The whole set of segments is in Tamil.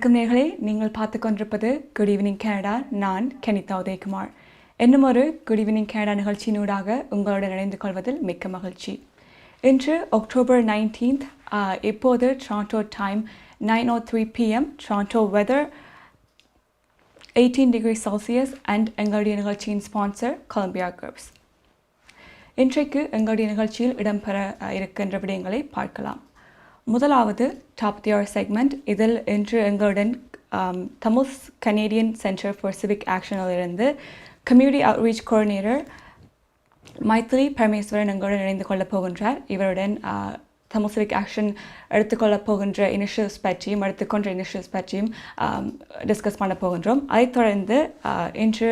வணக்கம் நேர்களே, நீங்கள் பார்த்து கொண்டிருப்பது குட் ஈவினிங் கனடா. நான் கனிதா உதயகுமார். இன்னும் ஒரு குட் ஈவினிங் கனடா நிகழ்ச்சியினூடாக உங்களுடன் இணைந்து கொள்வதில் மிக்க மகிழ்ச்சி. இன்று அக்டோபர் 19th, இப்போது Toronto time 9:03 PM, Toronto weather 18 degrees Celsius and எங்களுடைய நிகழ்ச்சியின் ஸ்பான்சர் கொலம்பியா கர்ப்ஸ். இன்றைக்கு எங்களுடைய நிகழ்ச்சியில் இடம்பெற இருக்கின்ற விடயங்களை பார்க்கலாம். முதலாவது டாப் தி அவர் செக்மெண்ட். இதில் இன்று எங்களுடன் Tamil Canadian centre for civic ஆக்ஷனிலிருந்து community outreach coordinator Maithili Parameswaran எங்களுடன் இணைந்து கொள்ளப் போகின்றார். இவருடன் தமிழ் சிவிக் ஆக்ஷன் எடுத்துக்கொள்ளப் போகின்ற இனிஷியல்ஸ் பற்றியும் டிஸ்கஸ் பண்ண போகின்றோம். அதைத் தொடர்ந்து இன்று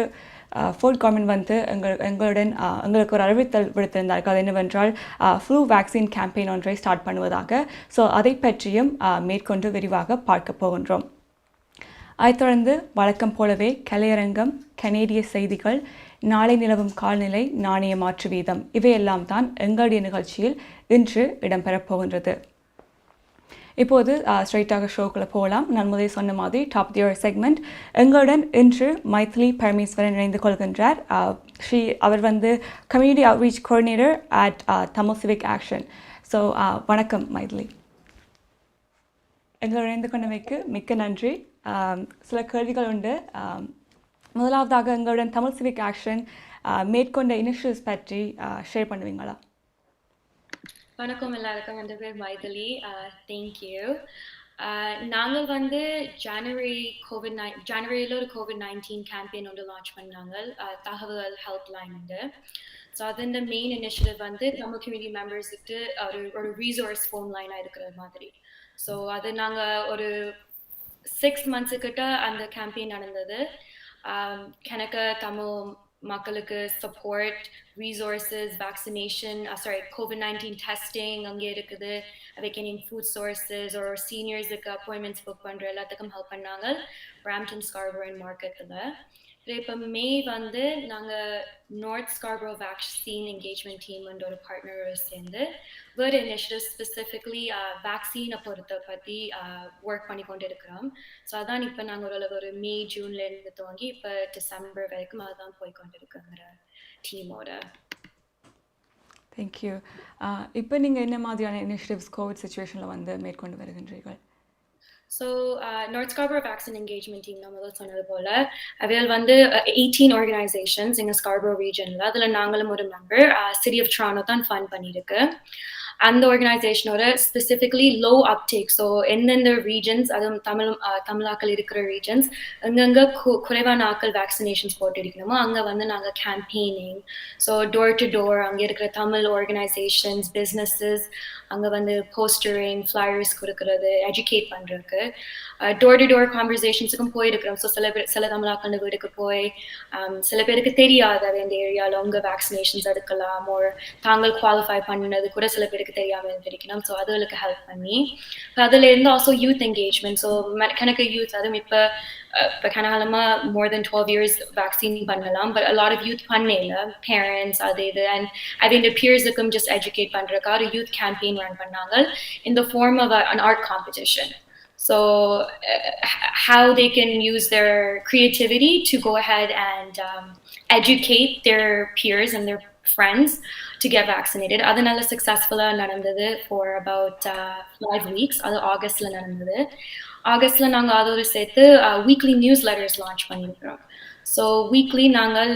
ஃபுட் கவர்மெண்ட் வந்து எங்களுக்கு ஒரு அறிவித்தல் விடுத்திருந்தார்கள். அது என்னவென்றால் ஃப்ளூ வேக்சின் கேம்பெயின் ஒன்றை ஸ்டார்ட் பண்ணுவதாக. ஸோ அதை பற்றியும் மேற்கொண்டு விரிவாக பார்க்க போகின்றோம். அதைத் தொடர்ந்து வழக்கம் போலவே கலையரங்கம், கனேடிய செய்திகள், நாளை நிலவும் கால்நிலை, நாணய மாற்று வீதம், இவையெல்லாம் தான் எங்களுடைய நிகழ்ச்சியில் இன்று இடம்பெறப் போகின்றது. இப்போது ஸ்ட்ரைட்டாக ஷோக்குள்ளே போகலாம். நான் முதலே சொன்ன மாதிரி டாப் தி அவர் செக்மெண்ட். எங்களுடன் இன்று மைத்திலி பரமேஸ்வரன் இணைந்து கொள்கின்றார். அவர் வந்து community outreach coordinator at Tamil civic action. So வணக்கம் மைத்திலி. எங்களோட இணைந்து கொண்டமைக்கு மிக்க நன்றி. சில கேள்விகள் உண்டு. முதலாவதாக எங்களுடன் தமிழ் சிவிக் ஆக்ஷன் மேற்கொண்ட இனிஷியல்ஸ் பற்றி ஷேர் பண்ணுவீங்களா? வணக்கம் எல்லாருக்கும். என் பேர் மைதிலி. தேங்க்யூ. நாங்கள் வந்து ஜனவரியில் ஒரு COVID-19 கேம்பெயின் ஒன்று லான்ச் பண்ணாங்க. தகவல் ஹெல்ப் லைன் உண்டு. ஸோ அதோட மெயின் இனிஷியேட்டிவ் வந்து தமிழ் கம்யூனிட்டி மெம்பர்ஸுக்கு ஒரு ரீசோர்ஸ் ஃபோன் லைனாக இருக்கிற மாதிரி. ஸோ அது நாங்கள் ஒரு 6 months கிட்ட அந்த கேம்பெயின் நடந்தது. எனக்கு தமிழ் மக்களுக்கு support, resources, vaccination, COVID-19 testing அங்கே இருக்குது. அதுக்கு ஃபுட் சோர்ஸஸ் ஒரு சீனியர்ஸுக்கு அப்பாயின்மெண்ட்ஸ் புக் பண்ணுற எல்லாத்துக்கும் ஹெல்ப் பண்ணாங்க பிராம்ப்டன், ஸ்கார்பரோ அண்ட் மார்க்கெட்டில். இப்போ மே வந்து நாங்கள் north Scarborough vaccine engagement team ஒரு பார்ட்னரோடு சேர்ந்து வேறு இனிஷியேட்டிவ் ஸ்பெசிஃபிக்லி வேக்சினை பற்றி ஒர்க் பண்ணி கொண்டு இருக்கிறோம். ஸோ அதான் இப்போ நாங்கள் ஒரு மே ஜூன்லேருந்து துவங்கி இப்போ டிசம்பர் வரைக்கும் அதுதான் போய் கொண்டு இருக்கிற டீமோட. தேங்க்யூ. இப்போ நீங்கள் என்ன மாதிரியான இனிஷியேட்டிவ்ஸ் கோவிட் சுச்சுவேஷனில் வந்து மேற்கொண்டு வருகின்றீர்கள்? So north Scarborough vaccine engagement team நம்ம சொன்னது போல் அவையில் வந்து 18 ஆர்கனைசேஷன்ஸ் எங்கள் ஸ்கார்பரோ ரீஜனில், அதில் நாங்களும் ஒரு மெம்பர். சிட்டி ஆஃப் டொரண்டோ தான் ஃபண்ட் பண்ணியிருக்கு. அந்த ஆர்கனைசேஷனோட ஸ்பெசிஃபிக்லி லோ அப்டேக், ஸோ எந்தெந்த ரீஜன்ஸ், அதுவும் தமிழாக்கள் இருக்கிற ரீஜன்ஸ் எங்கெங்கே குறைவான ஆக்கள் வேக்சினேஷன்ஸ் போட்டிருக்கணுமோ அங்கே வந்து நாங்கள் campaigning, so door to door அங்கே இருக்கிற தமிழ் ஆர்கனைசேஷன்ஸ், பிஸ்னஸஸ் அங்கே வந்து போஸ்டரிங், ஃப்ளையர்ஸ் கொடுக்கறது, எஜுகேட் பண்ணுறதுக்கு டோர் டு டோர் கான்வர்சேஷன்ஸுக்கும் போயிருக்கிறோம். ஸோ சில தமிழாக்கள் வீட்டுக்கு போய் சில பேருக்கு தெரியாது இந்த ஏரியாவில் உங்க வேக்சினேஷன்ஸ் எடுக்கலாம், ஒரு தாங்கள் குவாலிஃபை பண்ணது கூட சில பேருக்கு தெரியாமல் இருந்திருக்கணும். ஸோ அதுகளுக்கு ஹெல்ப் பண்ணி அதுல இருந்து ஆல்சோ யூத் என்கேஜ்மெண்ட். ஸோ கணக்கு யூத், அதுவும் இப்போ கனகாலமாக more than 12 years வேக்சின் பண்ணலாம், but a lot of youth பண்ணல, பேரண்ட்ஸ் அது இது அண்ட் அவங்க பியர்ஸுக்கும் ஜஸ்ட் எஜுகேட் பண்ணுறதுக்காக ஒரு யூத் கேம்பெயின் ரன் பண்ணாங்க in the form of an art competition. So how they can use their creativity to go ahead and educate their peers and their friends to get vaccinated. Adanalla successfully நடந்தது for about 5 weeks. அது ஆகஸ்ட்ல நடந்தது. ஆகஸ்ட்ல நாங்கள் அதோடு சேர்த்து வீக்லி நியூஸ் லெட்டர்ஸ் லான்ச் பண்ணியிருக்கிறோம். ஸோ வீக்லி நாங்கள்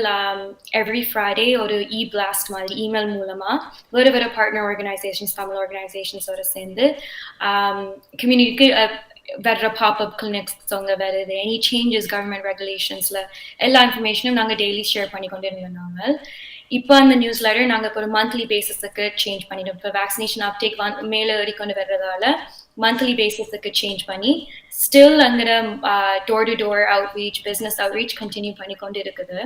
எவ்ரி ஃப்ரைடே ஒரு பிளாஸ்ட் மாதிரி இமெயில் மூலமாக வேறு பார்ட்னர் ஆர்கனைசேஷன்ஸ், தமிழ் ஆர்கனைசேஷன்ஸோடு சேர்ந்து கம்யூனிட்டிக்கு வேற பாப்அப் கிளினிக்ஸ் அங்கே வருது, எனி சேஞ்சஸ் கவர்மெண்ட் ரெகுலேஷன்ஸில் எல்லா இன்ஃபர்மேஷனும் நாங்கள் டெய்லி ஷேர் பண்ணி கொண்டு இருந்தோம். இப்போ அந்த நியூஸ் லெட்டர் நாங்கள் இப்போ ஒரு மந்த்லி பேசிஸுக்கு சேஞ்ச் பண்ணிட்டோம். இப்போ வேக்சினேஷன் அப்டேக் மேலே ஏறிக்கொண்டு வர்றதால மந்த்லி பேசிஸுக்கு சேஞ்ச் பண்ணி ஸ்டில் அங்கே door to door outreach, business outreach continue பண்ணி கொண்டு இருக்குது.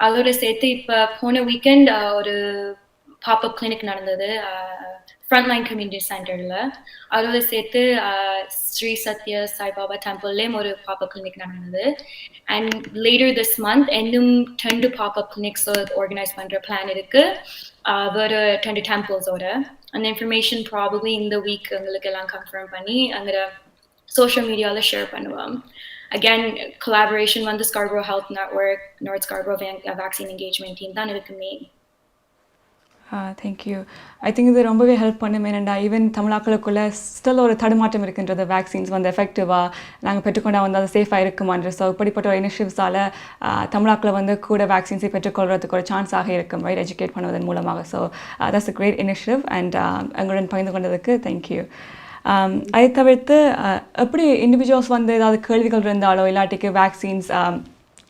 அதோட சேர்த்து இப்போ போன வீக்கெண்ட் ஒரு பாப்அப் கிளினிக் நடந்தது ஃப்ரண்ட்லைன் கம்யூனிட்டி சென்டரில். அதோட சேர்த்து ஸ்ரீ சத்ய சாய்பாபா டெம்பிள்லேயும் ஒரு பாப்அப் கிளினிக் நடந்தது. அண்ட் லேட்டர் திஸ் மந்த் இன்னும் 2 பாப்அப் கிளினிக்ஸ் ஆர்கனைஸ் பண்ணுற பிளான் இருக்கு வேறு 2 டெம்பிள்ஸோட. அந்த இன்ஃபர்மேஷன் ப்ராபப்ளி இந்த வீக் எங்களுக்கு எல்லாம் கன்ஃபார்ம் பண்ணி அங்கே social media share பண்ணுவோம். Again, collaboration வந்து Scarborough Health Network, North Scarborough Vaccine Engagement Team தான் இதுக்கு main. தேங்க்யூ. ஐ திங்க் இது ரொம்பவே ஹெல்ப் பண்ணும். ஏனெண்டா ஈவன் தமிழாக்களுக்குள்ள ஸ்டில் ஒரு தடுமாற்றம் இருக்கின்றது. வேக்சின்ஸ் வந்து எஃபெக்டிவாக நாங்கள் பெற்றுக்கொண்டா வந்து அது சேஃபாக இருக்குமான்ற. ஸோ இப்படிப்பட்ட ஒரு இனிஷியேட்டிவ்ஸால் தமிழாக்களை வந்து கூட வேக்சின்ஸை பெற்றுக்கொள்வதற்கு ஒரு சான்ஸாக இருக்கும், ரைட், எஜுகேட் பண்ணுவதன் மூலமாக. So that's a great initiative and எங்களுடன் பகிர்ந்து கொண்டதுக்கு தேங்க்யூ. அதை தவிர்த்து எப்படி இண்டிவிஜுவல்ஸ் வந்து ஏதாவது கேள்விகள் இருந்தாலோ இல்லாட்டிக்கு வேக்சின்ஸ்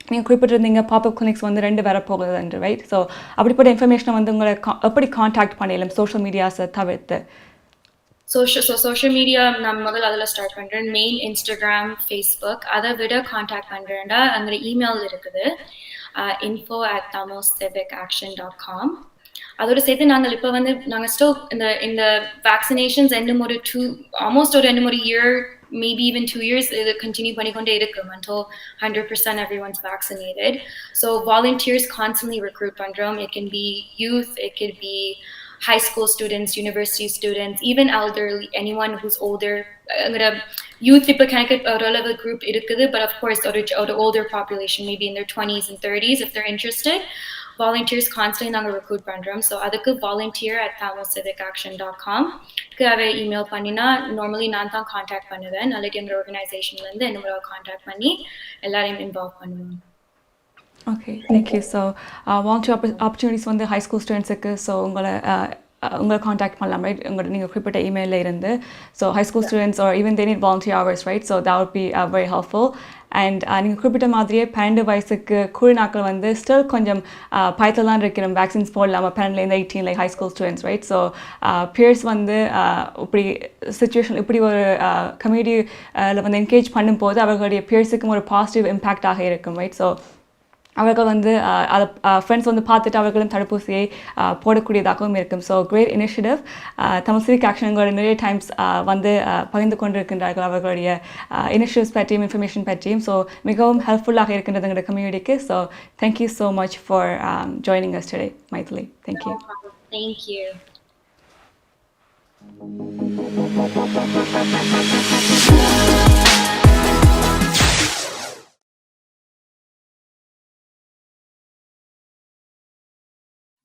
நீங்கள் குறிப்பிட்டிருந்தீங்க பாப்அப் கிளினிக்ஸ் வந்து 2 வரப்போகுதுன்று, ரைட்? ஸோ அப்படிப்பட்ட இன்ஃபர்மேஷனை வந்து உங்களை எப்படி காண்டாக்ட் பண்ணிடலாம் சோஷியல் மீடியாஸை தவிர்த்து? சோஷியல் மீடியா நான் முதல்ல அதில் ஸ்டார்ட் பண்ணுறேன். Main Instagram, Facebook. அதை விட காண்டாக்ட் பண்ணுறேன்டா அங்கே இமெயில் இருக்குது, info@tamilcivicaction.com. அதோட சேர்த்து நாங்கள் இப்போ வந்து நாங்கள் ஸ்டில் இந்த வேக்சினேஷன்ஸ் ஆல்மோஸ்ட் ஒரு year, maybe even 2 years, it continue பண்ணிக்கொண்டே இருக்கும் until 100% everyone's vaccinated. So volunteers constantly recruit பண்றோம். It can be youth, it could be high school students, university students, even elderly, anyone who's older. Youth இப்போ கணக்கு relevant group இருக்குது, but of course ஒரு older population, maybe in their 20s and 30s, if they're interested. Volunteers constantly நாங்கள் recruit பண்றோம். ஸோ அதுக்கு volunteer@tamilcivicaction.com க்கு இமெயில் பண்ணினா நார்மலி நான் தான் காண்டாக்ட் பண்ணுவேன். நாளைக்கு எங்கள் ஆர்கனைசேஷன்லேருந்து என்னோட காண்டாக்ட் பண்ணி எல்லாரையும் இன்வால்வ் பண்ணுவேன். Okay, thank you. So volunteer opportunities வந்து ஹை ஸ்கூல் ஸ்டூடெண்ட்ஸுக்கு ஸோ உங்களை காண்டாக்ட் பண்ணலாம், ரைட்? நீங்கள் குறிப்பிட்ட இமெயிலில் இருந்து. So high school students are even they need volunteer hours, right? So that would be very helpful. And நீங்கள் குறிப்பிட்ட மாதிரியே 12 வயசுக்கு நாட்கள் வந்து ஸ்டில் கொஞ்சம் பயத்தில் தான் இருக்கிறோம் வேக்சின்ஸ் போடலாமா 12லேருந்து 18 like high school students, right? So peers வந்து இப்படி சுச்சுவேஷன் இப்படி ஒரு கம்யூனிட்டியில் வந்து என்கரேஜ் பண்ணும்போது அவர்களுடைய பியர்ஸுக்கும் ஒரு பாசிட்டிவ் இம்பேக்டாக இருக்கும், ரைட்? ஸோ அவர்கள் வந்து அதை ஃப்ரெண்ட்ஸ் வந்து பார்த்துட்டு அவர்களும் தடுப்பூசியை போடக்கூடியதாகவும் இருக்கும். So great initiative. Tamil civic ஆக்ஷன்களோட நிறைய டைம்ஸ் வந்து பகிர்ந்து கொண்டிருக்கின்றார்கள் அவர்களுடைய இனிஷியேட்டிவ்ஸ் பற்றியும் இன்ஃபர்மேஷன் பற்றியும். ஸோ மிகவும் ஹெல்ப்ஃபுல்லாக இருக்கின்றது எங்களோட கம்யூனிட்டிக்கு. So thank you so much for joining us today, Maithili. Thank you. Thank you.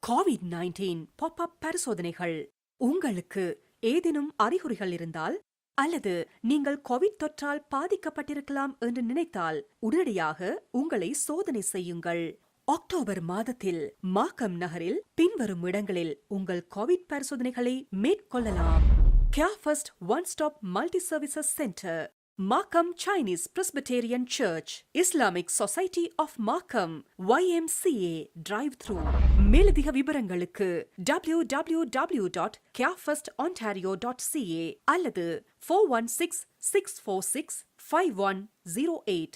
COVID-19 pop up பரிசோதனைகள். உங்களுக்கு ஏதேனும் அறிகுறிகள் இருந்தால் அல்லது நீங்கள் கோவிட் தொற்றால் பாதிக்கப்பட்டிருக்கலாம் என்று நினைத்தால் உடனடியாக உங்களை சோதனை செய்யுங்கள். அக்டோபர் மாதத்தில் மாக்கம் நகரில் பின்வரும் இடங்களில் உங்கள் கோவிட் பரிசோதனைகளை மேற்கொள்ளலாம். Care first one stop multi services centre, Markham Chinese Presbyterian Church, Islamic Society of Markham, YMCA Drive-Thru. மேலதிக விவரங்களுக்கு www.carefirstontario.ca அல்லது 416-646-5108,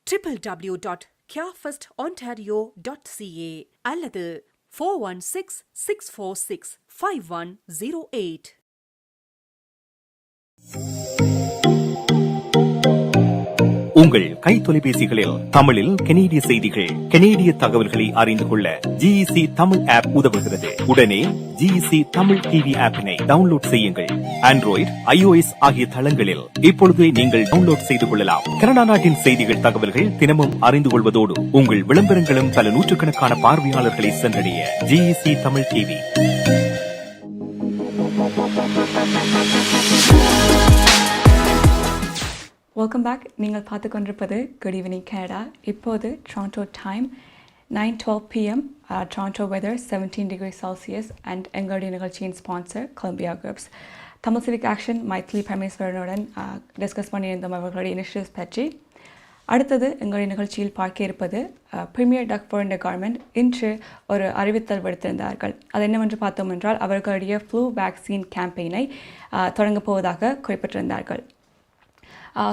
www.carefirstontario.ca அல்லது 416-646-5108. உங்கள் கை தொலைபேசிகளில் தமிழில் கனேடிய செய்திகள், கனேடிய தகவல்களை அறிந்து கொள்ள GEC தமிழ் ஆப் உதவுகிறது. உடனே GEC தமிழ் டிவி ஆப்பினை டவுன்லோட் செய்யுங்கள். ஆண்ட்ராய்டு, iOS ஆகிய தளங்களில் இப்பொழுதே நீங்கள் டவுன்லோட் செய்து கொள்ளலாம். கனடா நாட்டின் செய்திகள், தகவல்கள் தினமும் அறிந்து கொள்வதோடு உங்கள் விளம்பரங்களும் பல நூற்றுக்கணக்கான பார்வையாளர்களை சென்றடைய GEC Tamil TV. Welcome back. நீங்கள் பார்த்து கொண்டிருப்பது குட் ஈவினிங் கனடா. இப்போது Toronto time 9:12 PM, Toronto weather 17 degrees Celsius and எங்களுடைய நிகழ்ச்சியின் sponsor Columbia groups. Tamil civic action Maithili பரமேஸ்வரனுடன் டிஸ்கஸ் பண்ணியிருந்தோம் அவர்களுடைய இனிஷியேட்டிவ்ஸ் பற்றி. அடுத்தது எங்களுடைய நிகழ்ச்சியில் பார்க்க இருப்பது premier Doug Ford inter government இன்று ஒரு அறிவித்தல் விடுத்திருந்தார்கள். அது என்னவென்று பார்த்தோம் என்றால் அவர்களுடைய ஃப்ளூ வேக்சின் கேம்பெயினை தொடங்கப் போவதாக குறிப்பிட்டிருந்தார்கள்.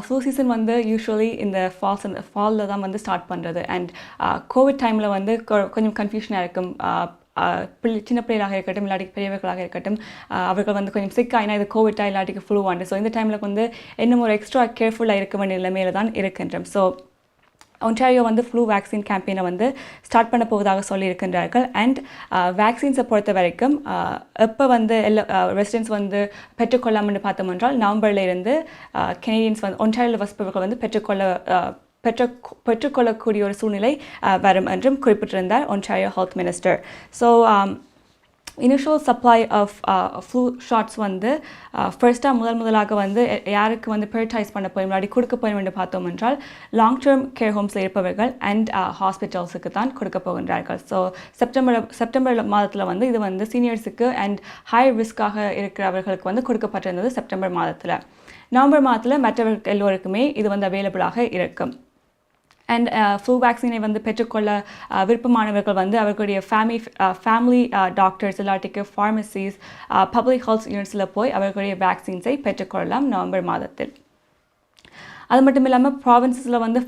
ஃப்ளூ சீசன் வந்து யூஸ்வலி இந்த ஃபாலில் தான் வந்து ஸ்டார்ட் பண்ணுறது. அண்ட் கோவிட் டைமில் வந்து கொஞ்சம் கன்ஃபியூஷனாக இருக்கும். சின்ன பிள்ளைகளாக இருக்கட்டும் இல்லாட்டி பெரியவர்களாக இருக்கட்டும், அவர்கள் வந்து கொஞ்சம் சிக்காக, ஏன்னா இது கோவிட்டா இல்லாட்டிக்கு ஃப்ளூவாண்டு. ஸோ இந்த டைமில் வந்து இன்னும் ஒரு எக்ஸ்ட்ரா கேர்ஃபுல்லாக இருக்க வேண்டிய நிலைமையில தான் இருக்கின்றோம். ஸோ ஒன்டாரியோ வந்து ஃப்ளூ வேக்சின் கேம்பெயினை வந்து ஸ்டார்ட் பண்ண போவதாக சொல்லியிருக்கின்றார்கள். அண்ட் வேக்சின்ஸை பொறுத்த வரைக்கும் எப்போ வந்து எல்லா ரெசிடென்ட்ஸ் வந்து பெற்றுக்கொள்ளாமன்னு பார்த்தோம் என்றால் நவம்பரில் இருந்து கெனடியன்ஸ் வந்து ஒன்டாரியோவில் வசிப்பவர்கள் வந்து பெற்றுக்கொள்ளக்கூடிய ஒரு சூழ்நிலை வரும் என்றும் குறிப்பிட்டிருந்தார் Ontario health minister. So initial supply of flu shots வந்து ஃபர்ஸ்ட்டாக முதலாக வந்து யாருக்கு வந்து ப்ரையாரிட்டைஸ் பண்ண போய் முன்னாடி கொடுக்க போய் என்று பார்த்தோம் என்றால் லாங் டேர்ம் கேர் ஹோம்ஸில் இருப்பவர்கள் அண்ட் ஹாஸ்பிட்டல்ஸுக்கு தான் கொடுக்க போகின்றார்கள். ஸோ செப்டம்பர் மாதத்தில் வந்து இது வந்து சீனியர்ஸுக்கு அண்ட் ஹை ரிஸ்க்காக இருக்கிறவர்களுக்கு வந்து கொடுக்கப்பட்டிருந்தது செப்டம்பர் மாதத்தில். நவம்பர் மாதத்தில் மற்றவர்கள் எல்லோருக்குமே இது வந்து அவைலபிளாக இருக்கும். அண்ட் ஃப்ளூ வேக்சினை வந்து பெற்றுக்கொள்ள விருப்பமானவர்கள் வந்து அவர்களுடைய ஃபேமிலி டாக்டர்ஸ் இல்லாட்டிக்கு ஃபார்மசிஸ் பப்ளிக் ஹெல்த் யூனிட்ஸில் போய் அவர்களுடைய வேக்சின்ஸை பெற்றுக்கொள்ளலாம் நவம்பர் மாதத்தில். அது மட்டும் இல்லாமல் ப்ராவின்ஸில் வந்து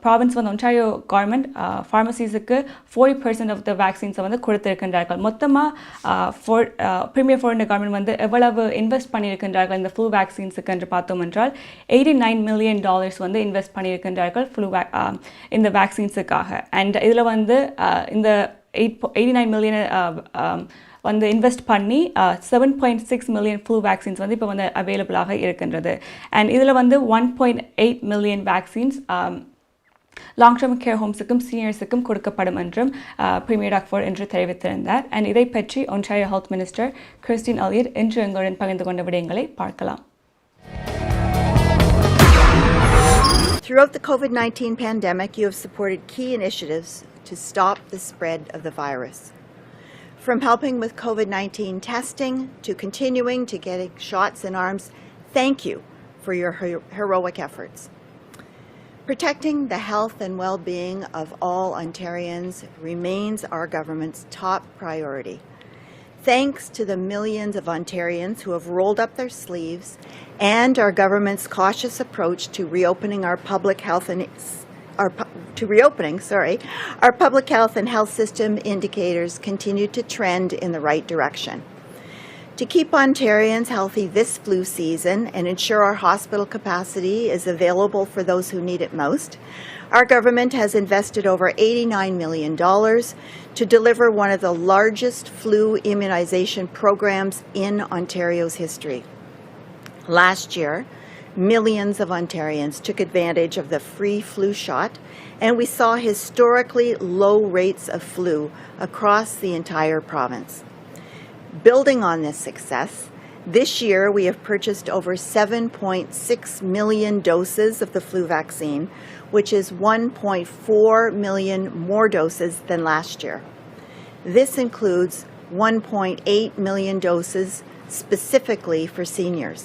ப்ராவின்ஸ் வந்து ஒன்டாரியோ கவர்மெண்ட் ஃபார்மசிஸுக்கு 40% ஆஃப் த வேக்சின்ஸை வந்து கொடுத்துருக்கின்றார்கள். மொத்தமாக ப்ரீமியர் ஃபாரின் கவர்மெண்ட் வந்து எவ்வளவு இன்வெஸ்ட் பண்ணியிருக்கின்றார்கள் இந்த ஃப்ளூ வேக்சின்ஸுக்கு என்று பார்த்தோம் என்றால் $89 million வந்து இன்வெஸ்ட் பண்ணியிருக்கின்றார்கள் இந்த வேக்சின்ஸுக்காக. அண்ட் இதில் வந்து இந்த $89 million வந்து இன்வெஸ்ட் பண்ணி 7.6 million ஃப்ளூ வேக்சின்ஸ் வந்து இப்போ வந்து அவைலபிளாக இருக்கின்றது. அண்ட் இதில் வந்து 1.8 million vaccines long term care ஹோம்ஸுக்கும் சீனியர்ஸுக்கும் கொடுக்கப்படும் என்றும் பிரீமியர் டாக்டர் என்று தெரிவித்திருந்தார். அண்ட் இதை பற்றி Ontario health minister Christine Elliott இன்று எங்களுடன் பகிர்ந்து கொண்ட விடயங்களை பார்க்கலாம். Throughout the COVID-19 pandemic, you have supported key initiatives to stop the spread of the virus. From helping with COVID-19 testing to continuing to getting shots in arms, thank you for your heroic efforts. Protecting the health and well-being of all Ontarians remains our government's top priority. Thanks to the millions of Ontarians who have rolled up their sleeves and our government's cautious approach to reopening our public health and health system indicators continue to trend in the right direction. To keep Ontarians healthy this flu season and ensure our hospital capacity is available for those who need it most, our government has invested over $89 million to deliver one of the largest flu immunization programs in Ontario's history. Last year, millions of Ontarians took advantage of the free flu shot, and we saw historically low rates of flu across the entire province. Building on this success, this year we have purchased over 7.6 million doses of the flu vaccine, which is 1.4 million more doses than last year. This includes 1.8 million doses specifically for seniors.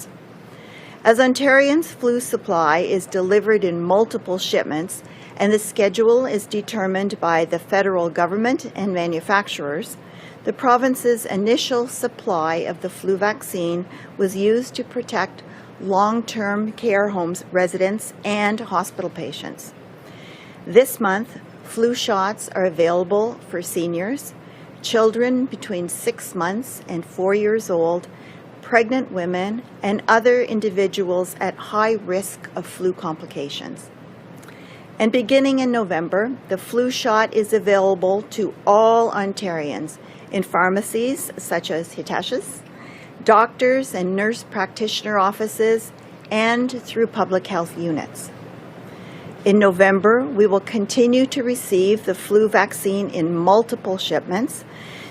As Ontarians' flu supply is delivered in multiple shipments and the schedule is determined by the federal government and manufacturers, the province's initial supply of the flu vaccine was used to protect long-term care homes residents and hospital patients. This month, flu shots are available for seniors, children between 6 months and 4 years old, pregnant women, and other individuals at high risk of flu complications. And beginning in November, the flu shot is available to all Ontarians in pharmacies such as Hitach's, doctors and nurse practitioner offices, and through public health units. In November, we will continue to receive the flu vaccine in multiple shipments,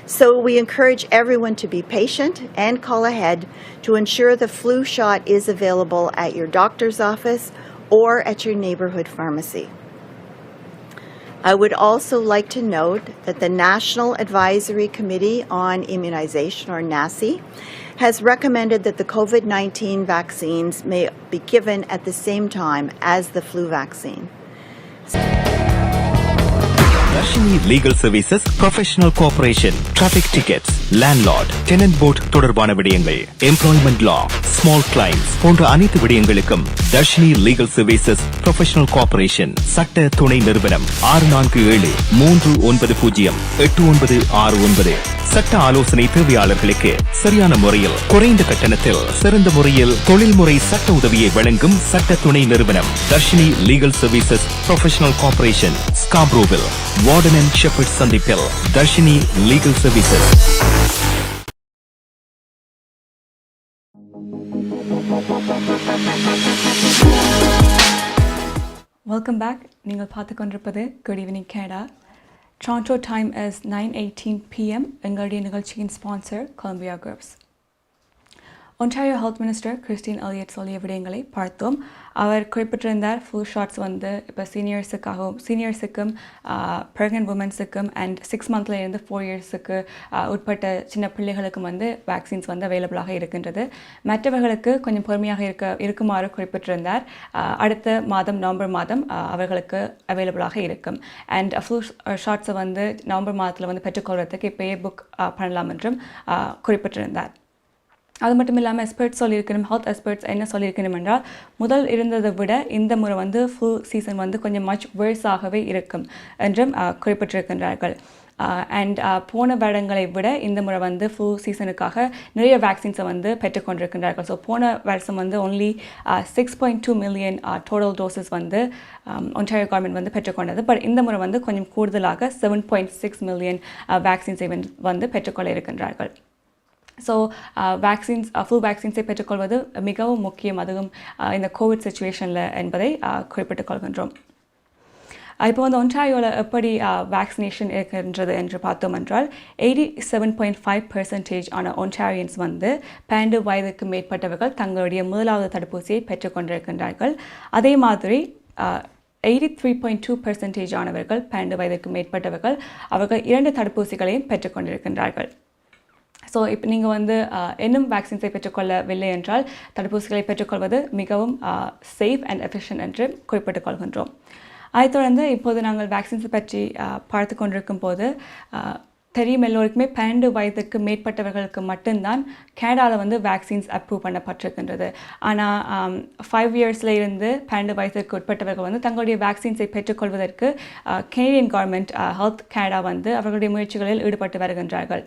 so we encourage everyone to be patient and call ahead to ensure the flu shot is available at your doctor's office or at your neighborhood pharmacy. I would also like to note that the National Advisory Committee on Immunization, or NACI, has recommended that the COVID-19 vaccines may be given at the same time as the flu vaccine. Darshini legal services, professional cooperation, traffic tickets, landlord, tenant board தொடர்பான விடயங்கள், எம்ப்ளாய்மெண்ட் லா, ஸ்மால் கிளைம்ஸ் போன்ற அனைத்து விடயங்களுக்கும் Darshini legal services, professional cooperation சட்ட துணை நிறுவனம் 6473908969. சட்ட ஆலோசனை தேவையாளர்களுக்கு சரியான முறையில் குறைந்த கட்டணத்தில் சிறந்த முறையில் தொழில்முறை சட்ட உதவியை வழங்கும் சட்ட துணை நிறுவனம் Darshini legal services, professional cooperation, ஸ்காப்ரோவில், வார்டன் அண்ட் ஷெப்பர்ட் சந்திப்பில் Darshini legal services. Welcome back. நீங்கள் பார்த்து கொண்டிருப்பது good evening Canada. Toronto time is 9:18 p.m. எங்களுடைய நிகழ்ச்சியின் sponsor Columbia groups. Ontario health minister Christine Elliott சொல்லிய விடயங்களை பார்த்தோம். அவர் குறிப்பிட்டிருந்தார் ஃபுல் ஷாட்ஸ் வந்து இப்போ சீனியர்ஸுக்கும் ப்ரெக்னென்ட் உமன்ஸுக்கும் அண்ட் 6 monthலேருந்து 4 yearsக்கு உட்பட்ட சின்ன பிள்ளைகளுக்கும் வந்து வேக்சின்ஸ் வந்து அவைலபிளாக இருக்கின்றது. மற்றவர்களுக்கு கொஞ்சம் பொறுமையாக இருக்குமாறு குறிப்பிட்டிருந்தார். அடுத்த மாதம் நவம்பர் மாதம் அவர்களுக்கு அவைலபிளாக இருக்கும். அண்ட் ஃபுல் ஷாட்ஸை வந்து நவம்பர் மாதத்தில் வந்து பெற்றுக்கொள்வதற்கு இப்போயே புக் பண்ணலாம் என்றும் குறிப்பிட்டிருந்தார். அது மட்டும் இல்லாமல் எக்ஸ்பர்ட்ஸ் சொல்லியிருக்கணும், ஹெல்த் எக்ஸ்பர்ட்ஸ் என்ன சொல்லியிருக்கணும் என்றால், முதல் இருந்ததை விட இந்த முறை வந்து ஃப்ளூ சீசன் வந்து கொஞ்சம் மச் வேர்ஸாகவே இருக்கும் என்றும் குறிப்பிட்டிருக்கின்றார்கள். அண்ட் போன வருடங்களை விட இந்த முறை வந்து ஃப்ளூ சீசனுக்காக நிறைய வேக்சின்ஸை வந்து பெற்றுக்கொண்டிருக்கின்றார்கள். ஸோ போன வருஷம் வந்து ஒன்லி 6.2 million டோட்டல் டோசஸ் வந்து ஒன்டாரியோ கவர்மெண்ட் வந்து பெற்றுக்கொண்டது. பட் இந்த முறை வந்து கொஞ்சம் கூடுதலாக 7.6 million வேக்சின்ஸை வந்து பெற்றுக்கொள்ள இருக்கின்றார்கள். ஸோ ஃப்ளூ வேக்சின்ஸை பெற்றுக்கொள்வது மிகவும் முக்கியம், அதுவும் இந்த கோவிட் சுச்சுவேஷனில் என்பதை குறிப்பிட்டுக் கொள்கின்றோம். இப்போ வந்து ஒன்டாரியோவில் எப்படி வேக்சினேஷன் இருக்கின்றது என்று பார்த்தோம் என்றால் 87.5% ஆன ஒன்டாரியன்ஸ் வந்து 12 வயதுக்கு மேற்பட்டவர்கள் தங்களுடைய முதலாவது தடுப்பூசியை பெற்றுக்கொண்டிருக்கின்றார்கள். அதே மாதிரி 83.2% ஆனவர்கள் 12 வயதுக்கு மேற்பட்டவர்கள் அவர்கள் 2 தடுப்பூசிகளையும் பெற்றுக்கொண்டிருக்கின்றார்கள். ஸோ இப்போ நீங்கள் வந்து இன்னும் வேக்சின்ஸை பெற்றுக்கொள்ளவில்லை என்றால் தடுப்பூசிகளை பெற்றுக்கொள்வது மிகவும் சேஃப் அண்ட் எஃபிஷியன்ட் என்று குறிப்பிட்டுக் கொள்கின்றோம். அதைத் தொடர்ந்து இப்போது நாங்கள் வேக்சின்ஸை பற்றி பார்த்து கொண்டிருக்கும் போது தெரியும் எல்லோருக்குமே 12 வயதுக்கு மேற்பட்டவர்களுக்கு மட்டும்தான் கனடாவில் வந்து வேக்சின்ஸ் அப்ரூவ் பண்ணப்பட்டிருக்கின்றது. ஆனால் 5 yearsல இருந்து 12 வயதுக்கு உட்பட்டவர்கள் வந்து தங்களுடைய வேக்சின்ஸை பெற்றுக்கொள்வதற்கு கனேடியன் கவர்மெண்ட் ஹெல்த் கனடா வந்து அவர்களுடைய முயற்சிகளில் ஈடுபட்டு வருகின்றார்கள்.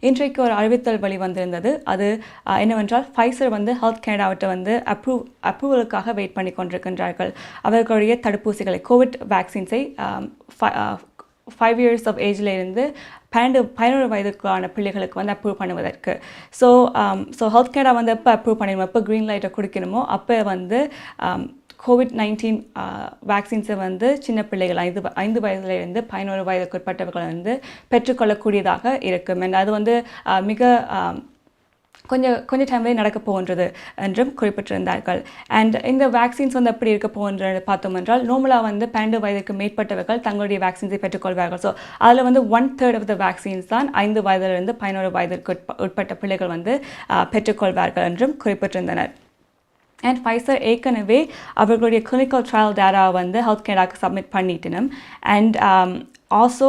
இன்றைக்கு ஒரு அறிவித்தல் வெளிவந்திருந்தது. அது என்னவென்றால் Pfizer வந்து ஹெல்த் கனடாவிட்ட வந்து அப்ரூவலுக்காக வெயிட் பண்ணி கொண்டிருக்கின்றார்கள். அவர்களுடைய தடுப்பூசிகளை கோவிட் வேக்சின்ஸை 5 years ஆஃப் ஏஜில் இருந்து 11 வயதுக்கான பிள்ளைகளுக்கு வந்து அப்ரூவ் பண்ணுவதற்கு. ஸோ ஹெல்த் கனடா வந்து எப்போ அப்ரூவ் பண்ணிடுமோ, எப்போ க்ரீன் லைட்டை கொடுக்கணுமோ அப்போ வந்து COVID-19 வேக்சின்ஸை வந்து சின்ன பிள்ளைகள் 5 வயதிலிருந்து 11 வயதுக்கு உட்பட்டவர்கள் வந்து பெற்றுக்கொள்ளக்கூடியதாக இருக்கும். அண்ட் அது வந்து மிக கொஞ்சம் டைம்லேயே நடக்க போகின்றது என்றும் குறிப்பிட்டிருந்தார்கள். அண்ட் இந்த வேக்சின்ஸ் வந்து எப்படி இருக்க போகின்றது பார்த்தோம் என்றால், நார்மலாக வந்து 12 வயதுக்கு மேற்பட்டவர்கள் தங்களுடைய வேக்சின்ஸை பெற்றுக்கொள்வார்கள். ஸோ அதில் வந்து 1/3 ஆஃப் த வேக்சின்ஸ் தான் 5 வயதிலிருந்து 11 வயதிற்கு உட்பட்ட பிள்ளைகள் வந்து பெற்றுக்கொள்வார்கள் என்றும் குறிப்பிட்டிருந்தனர். அண்ட் Pfizer ஏற்கனவே அவர்களுடைய கிளினிக்கல் ட்ரையல் டேட்டா வந்து ஹெல்த் கனடாவுக்கு சப்மிட் பண்ணிட்டணும். And also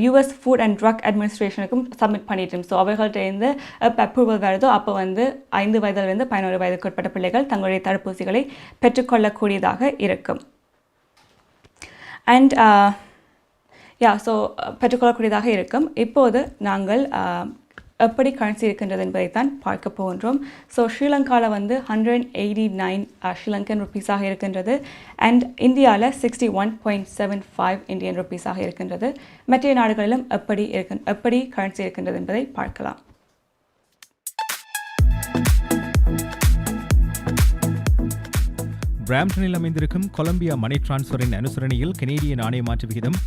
US food and drug அட்மினிஸ்ட்ரேஷனுக்கும் சப்மிட் பண்ணிட்டோம். ஸோ அவர்கள்ட்ட இருந்து எப்போ அப்ரூவல் வருதோ அப்போ வந்து 5 வயதிலிருந்து 11 வயதுக்கு உட்பட்ட பிள்ளைகள் தங்களுடைய தடுப்பூசிகளை பெற்றுக்கொள்ளக்கூடியதாக இருக்கும். அண்ட் ஸோ பெற்றுக்கொள்ளக்கூடியதாக இருக்கும். இப்போது நாங்கள் எப்படி கரன்சி இருக்கின்றது என்பதைத்தான் பார்க்க போகின்றோம். ஸோ ஸ்ரீலங்காவில் வந்து 189 ஸ்ரீலங்கன் ருப்பீஸாக இருக்கின்றது. அண்ட் இந்தியாவில் 61.75 இந்தியன் ருப்பீஸாக இருக்கின்றது. மற்ற நாடுகளிலும் எப்படி கரன்சி இருக்கின்றது என்பதை பார்க்கலாம். பிராம்டனில் அமைந்திருக்கும் கொலம்பியா மணி டிரான்ஸ்ஃபரின் அனுசரணையில் கனேடிய நாணய மாற்று விகிதம்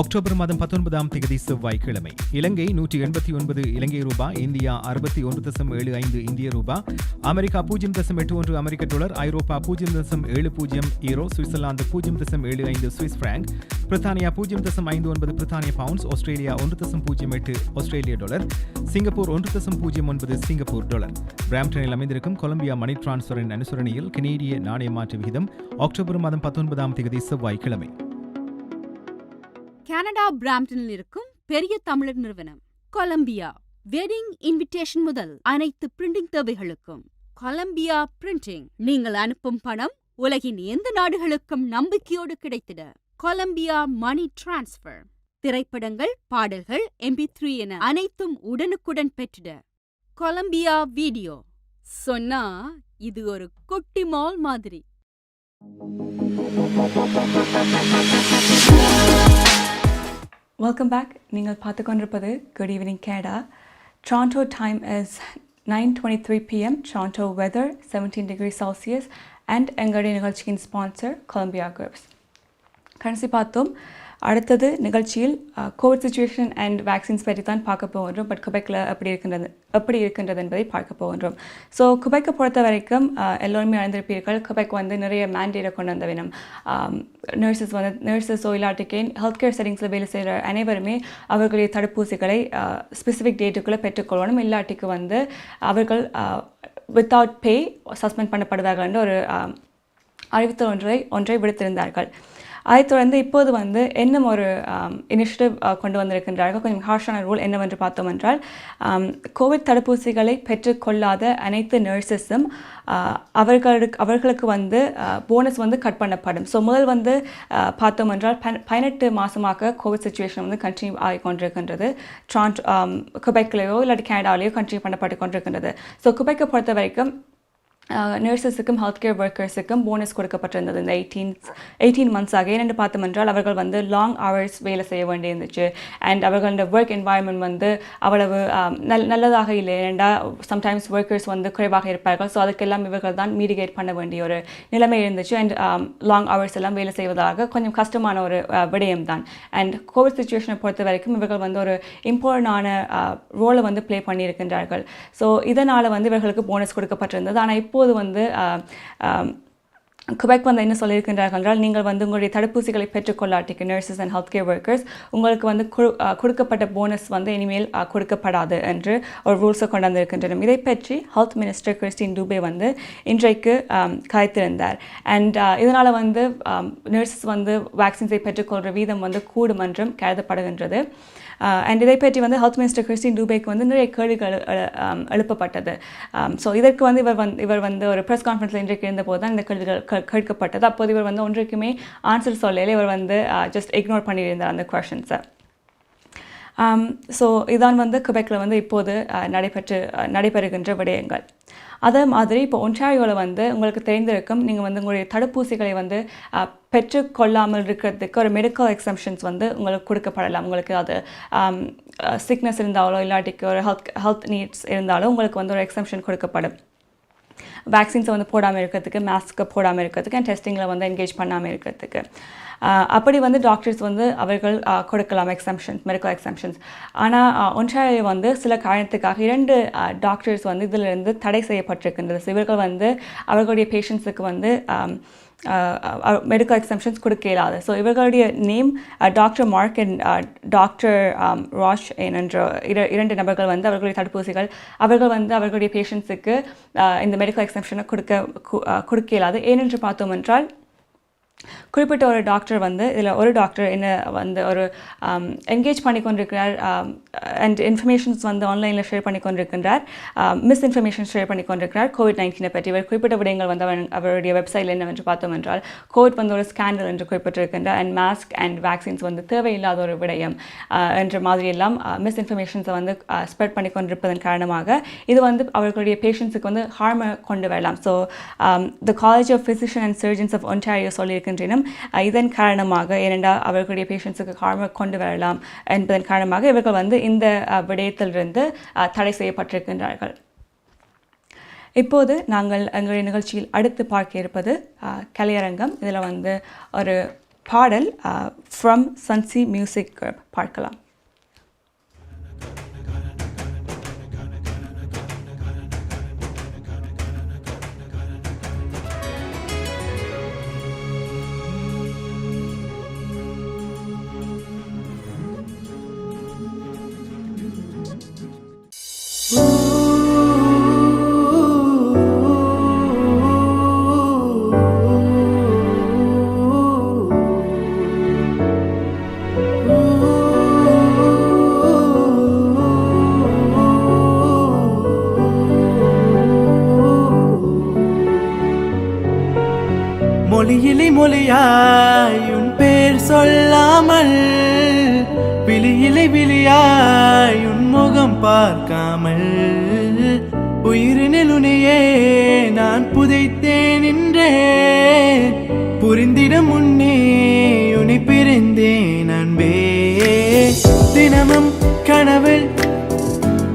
அக்டோபர் மாதம் 19ஆம் தேதி செவ்வாய்க்கிழமை இலங்கை 189 இலங்கை ரூபாய், இந்தியா 61.75 இந்திய ரூபாய், அமெரிக்கா 0.81 அமெரிக்க டாலர், ஐரோப்பா 0.70 யூரோ, சுவிட்சர்லாந்து 0.75 சுவிஸ் பிராங்க், பிரித்தானியா 0.59 பிரித்தானிய பவுண்ட்ஸ், ஆஸ்திரேலியா 1.08 ஆஸ்திரேலிய டாலர், சிங்கப்பூர் 1.09 சிங்கப்பூர் டாலர். பிராம்டனில் அமைந்திருக்கும் கொலம்பியா மணி டிரான்ஸ்ஃபரின் அனுசரணையில் கனேடிய நாணய மாற்று விகிதம் அக்டோபர் மாதம் 19ஆம் தேதி செவ்வாய்க்கிழமை. கனடா பிராம்டனில் இருக்கும் பெரிய தமிழர் நிறுவனம். கொலம்பியா வெட்டிங் இன்விடேஷன் முதல் அனைத்து பிரிண்டிங் தேவைகளுக்கும் கொலம்பியா பிரிண்டிங். நீங்கள் அனுப்பும் பணம் உலகின் எந்த நாடுகளுக்கும் நம்பிக்கையோடு கிடைத்திட கொலம்பியா மணி டிரான்ஸ்ஃபர். திரைப்படங்கள், பாடல்கள், MP3 என அனைத்தும் உடனுக்குடன் பெற்றிட கொலம்பியா வீடியோ. சொன்னா இது ஒரு குட்டி மால் மாதிரி. Welcome back. நீங்கள் பார்த்து கொண்டிருப்பது குட் ஈவினிங் கேடா. Toronto time is 9:23 p.m. Toronto weather 17 degrees Celsius and எங்களுடைய நிகழ்ச்சியின் ஸ்பான்சர் கொலம்பியா குரூப்ஸ். கடைசி பார்த்தோம். அடுத்தது நிகழ்ச்சியில் கோவிட் சுச்சுவேஷன் அண்ட் வேக்சின்ஸ் பற்றி தான் பார்க்க போகின்றோம். பட் குபெக்கில் எப்படி இருக்கின்றது என்பதை பார்க்க போகின்றோம். ஸோ குபெக்கை பொறுத்த வரைக்கும் எல்லோருமே அறிந்திருப்பீர்கள், குபெக் வந்து நிறைய மேண்டேட்டை கொண்டு வந்த வினம். நர்சஸோ இல்லாட்டிக்கே ஹெல்த் கேர் செட்டிங்ஸில் வேலை செய்கிற அனைவருமே அவர்களுடைய தடுப்பூசிகளை ஸ்பெசிஃபிக் டேட்டுக்குள்ளே பெற்றுக்கொள்ளணும். இல்லாட்டிக்கு வந்து அவர்கள் வித்தவுட் பே சஸ்பெண்ட் பண்ணப்படுவார்கள் என்று ஒரு அறிவித்தல் ஒன்றை விடுத்திருந்தார்கள். அதைத் தொடர்ந்து இப்போது வந்து இன்னும் ஒரு இனிஷியேட்டிவ் கொண்டு வந்திருக்கின்றார்கள். கொஞ்சம் ஹார்ஷான ரூல் என்னவென்று பார்த்தோம் என்றால், கோவிட் தடுப்பூசிகளை பெற்றுக்கொள்ளாத அனைத்து நர்சஸும் அவர்களுக்கு வந்து போனஸ் வந்து கட் பண்ணப்படும். ஸோ முதல் வந்து பார்த்தோம் என்றால் 18 மாதமாக கோவிட் சுச்சுவேஷன் வந்து கண்டினியூ ஆகி கொண்டிருக்கின்றது. குபெக்லேயோ இல்லாட்டி கனடாலேயோ கண்டினியூ பண்ணப்பட்டு கொண்டிருக்கின்றது. ஸோ குபெக்கை பொறுத்த வரைக்கும் நர்சஸுக்கும் ஹெல்த் கேர் ஒர்க்கர்ஸுக்கும் போனஸ் கொடுக்கப்பட்டிருந்தது இந்த 18 மந்த்ஸாக. ஏனென்று பார்த்தோம் என்றால் அவர்கள் வந்து லாங் ஹவர்ஸ் வேலை செய்ய வேண்டியிருந்துச்சு. அண்ட் அவர்களோட ஒர்க் என்வாயன்மெண்ட் வந்து அவ்வளவு நல்லதாக இல்லை. ஏனெண்டா சம்டைம்ஸ் ஒர்க்கர்ஸ் வந்து குறைவாக இருப்பார்கள். ஸோ அதுக்கெல்லாம் இவர்கள் தான் மீடிகேட் பண்ண வேண்டிய ஒரு நிலைமை இருந்துச்சு. அண்ட் லாங் ஹவர்ஸ் எல்லாம் வேலை செய்வதாக கொஞ்சம் கஷ்டமான ஒரு விடயம் தான். அண்ட் கோவிட் சுச்சுவேஷனை பொறுத்த வரைக்கும் இவர்கள் வந்து ஒரு இம்பார்ட்டண்டான ரோலை வந்து ப்ளே பண்ணியிருக்கின்றார்கள். ஸோ இதனால் வந்து இவர்களுக்கு போனஸ் கொடுக்கப்பட்டிருந்தது. ஆனால் இப்போது வந்து குபெக் வந்து என்ன சொல்லியிருக்கின்றார்கள் என்றால், நீங்கள் வந்து உங்களுடைய தடுப்பூசிகளை பெற்றுக்கொள்ளாட்டிக்கு nurses and health care workers உங்களுக்கு வந்து கொடுக்கப்பட்ட போனஸ் வந்து இனிமேல் கொடுக்கப்படாது என்று ஒரு ரூல்ஸை கொண்டு வந்திருக்கின்றனர். இதை பற்றி ஹெல்த் மினிஸ்டர் கிறிஸ்டின் டூபே வந்து இன்றைக்கு கலைத்திருந்தார். அண்ட் இதனால் வந்து நர்சஸ் வந்து வேக்சின்ஸை பெற்றுக்கொள்கிற வீதம் வந்து கூடும் என்றும் கருதப்படுகின்றது. அண்ட் இதை பற்றி வந்து ஹெல்த் மினிஸ்டர் கிறிஸ்டின் டூபேக்கு வந்து நிறைய கேள்விகள் எழுப்பப்பட்டது. ஸோ இதற்கு வந்து இவர் வந்து ஒரு ப்ரெஸ் கான்ஃபரன்ஸில் இன்றைக்கு இருந்தபோது தான் இந்த கேள்விகள் கேட்கப்பட்டது. அப்போது இவர் வந்து ஒன்றுக்குமே ஆன்சர் சொல்லல. இவர் வந்து ஜஸ்ட் இக்னோர் பண்ணியிருந்தார் அந்த கொஷின்ஸை. ஸோ இதான் வந்து குபெக்கில் வந்து இப்போது நடைபெறுகின்ற விடயங்கள். அதே மாதிரி இப்போ ஒன்டாரியோவில் வந்து உங்களுக்கு தெரிந்திருக்கும், நீங்கள் வந்து உங்களுடைய தடுப்பூசிகளை வந்து பெற்றுக்கொள்ளாமல் இருக்கிறதுக்கு ஒரு மெடிக்கல் எக்ஸம்ஷன்ஸ் வந்து உங்களுக்கு கொடுக்கப்படலாம். உங்களுக்கு அது சிக்னஸ் இருந்தாலோ இல்லாட்டிக்கு ஒரு ஹெல்த் நீட்ஸ் இருந்தாலும் உங்களுக்கு வந்து ஒரு எக்ஸம்ஷன் கொடுக்கப்படும். வேக்சின்ஸை வந்து போடாமல் இருக்கிறதுக்கு, மாஸ்க்கை போடாமல் இருக்கிறதுக்கு, அண்ட் டெஸ்டிங்கில் வந்து என்கேஜ் பண்ணாமல் இருக்கிறதுக்கு. அப்படி வந்து டாக்டர்ஸ் வந்து அவர்கள் கொடுக்கலாம் எக்ஸம்ஷன்ஸ், மெடிக்கல் எக்ஸம்ஷன்ஸ். ஆனால் ஒன்றாரியோவில் வந்து சில காரணத்துக்காக 2 டாக்டர்ஸ் வந்து இதிலிருந்து தடை செய்யப்பட்டிருக்கின்றது. இவர்கள் வந்து அவர்களுடைய பேஷண்ட்ஸுக்கு வந்து மெடிக்கல் எக்ஸம்ஷன்ஸ் கொடுக்க இயலாது. ஸோ இவர்களுடைய name doctor Mark and doctor Rash என்ற 2 நபர்கள் வந்து அவர்களுடைய தடுப்பூசிகள் அவர்கள் வந்து அவர்களுடைய பேஷண்ட்ஸுக்கு இந்த மெடிக்கல் எக்ஸம்ஷனை கொடுக்க இயலாது. ஏனென்று பார்த்தோம் என்றால், குறிப்பிட்ட ஒரு டாக்டர் வந்து இதில் ஒரு டாக்டர் என்ன வந்து ஒரு என்கேஜ் பண்ணி கொண்டிருக்கிறார் அண்ட் இன்ஃபர்மேஷன்ஸ் வந்து ஆன்லைனில் ஷேர் பண்ணி கொண்டிருக்கின்றார், மிஸ்இன்ஃபர்மேஷன் ஷேர் பண்ணி கொண்டிருக்கிறார் COVID-19 பற்றி. இவர் குறிப்பிட்ட விடயங்கள் வந்து அவருடைய வெப்சைட்டில் என்னவென்று பார்த்தோம் என்றால், கோவிட் வந்து ஒரு ஸ்கேண்டல் என்று குறிப்பிட்டிருக்கின்றார். அண்ட் மாஸ்க் அண்ட் வேக்சின்ஸ் வந்து தேவையில்லாத ஒரு விடயம் என்ற மாதிரியெல்லாம் மிஸ்இன்ஃபர்மேஷன்ஸை வந்து ஸ்ப்ரெட் பண்ணி கொண்டிருப்பதன் காரணமாக இது வந்து அவர்களுடைய பேஷண்ட்ஸுக்கு வந்து ஹார்மை கொண்டு வரலாம். So the college of physician and surgeons of Ontario சொல்லியிருக்கின்றனர், இதன் காரணமாக ஏனென்றால் அவர்களுடைய பேஷண்ட்ஸுக்கு ஹார்மை கொண்டு வரலாம் என்பதன் காரணமாக இவர்கள் வந்து இந்த விடயத்திலிருந்து தடை செய்யப்பட்டிருக்கின்றார்கள். இப்போது நாங்கள் எங்களுடைய நிகழ்ச்சியில் அடுத்து பார்க்க இருப்பது கலையரங்கம். இதில் வந்து ஒரு பாடல் ஃப்ரம் சன்சி மியூசிக் குரூப் பார்க்கலாம். Ooh. மொழியிலே மொழியாய் உன் பேர் சொல்லாமல், விழியிலே விழியாய் உன் முகம் பார்க்காமல், உயிரினில் உனையே நான் புதைத்தேன் என்றே, புரிந்திட முன்னே உன்னை பிரிந்தேன் அன்பே. தினமும் கனவில்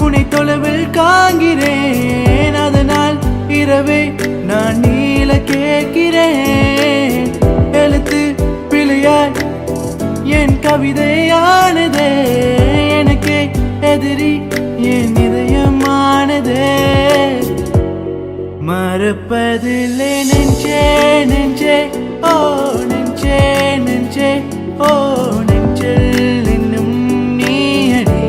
உன்னை தொலைவில் காண்கிறேன், அதனால் இரவே நான் நீல கேட்கிறேன். எழுத்து பிழையாய் என் கவிதையானதே, எனக்கே எதிரி என் இதயமானதே. மறப்பதில்லை நெஞ்சே நெஞ்சே, ஓ நெஞ்சே நெஞ்சே, ஓ நெஞ்சில் இன்னும் நீயடி.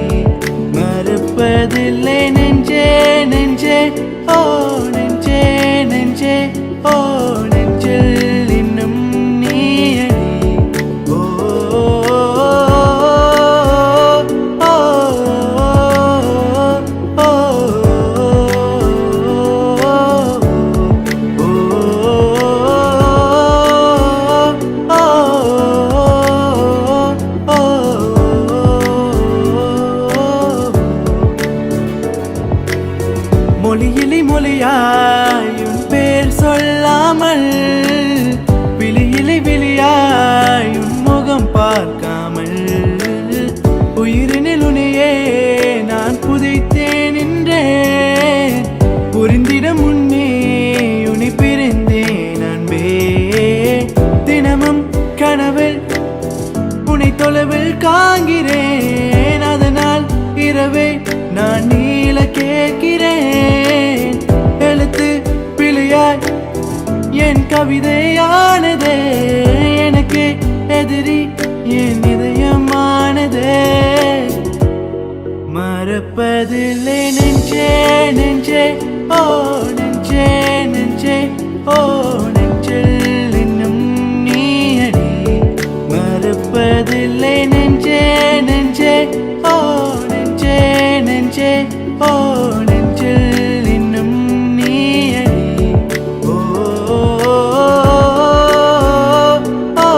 மறப்பதில்லை நெஞ்சே நெஞ்சே, ஓ நெஞ்சே நெஞ்சே, ஓ நெஞ்சில் இன்னும் நீயடி. ஓ ஓ ஓ மொழியிலே மொழியாய் உன் பேர் சொல்லாமல், விழியிலே விழியாய் உன் முகம் பார்க்காமல், உயிரினில் உனையே நான் புதைத்தேன் என்றே, புரிந்திட முன்னே உன்னை பிரிந்தேன் அன்பே. தினமும் கனவில் உன்னை தொலைவில் காண்கிறேன், அதனால் இரவே நான் நீல கேட்கிறேன். எழுத்து பிழையாய் என் கவிதையானதே, எனக்கு எதிரி என் இதயமானதே. மறப்பதில்லை நெஞ்சே நெஞ்சே, ஓ நெஞ்சே நெஞ்சே, ஓ நெஞ்சில் இன்னும் நீயடி. மறப்பதில்லை நெஞ்சே நெஞ்சே, ஓ நெஞ்சே நெஞ்சே, ஓ நெஞ்சில் இன்னும் நீயடி. ஓ ஓ ஓ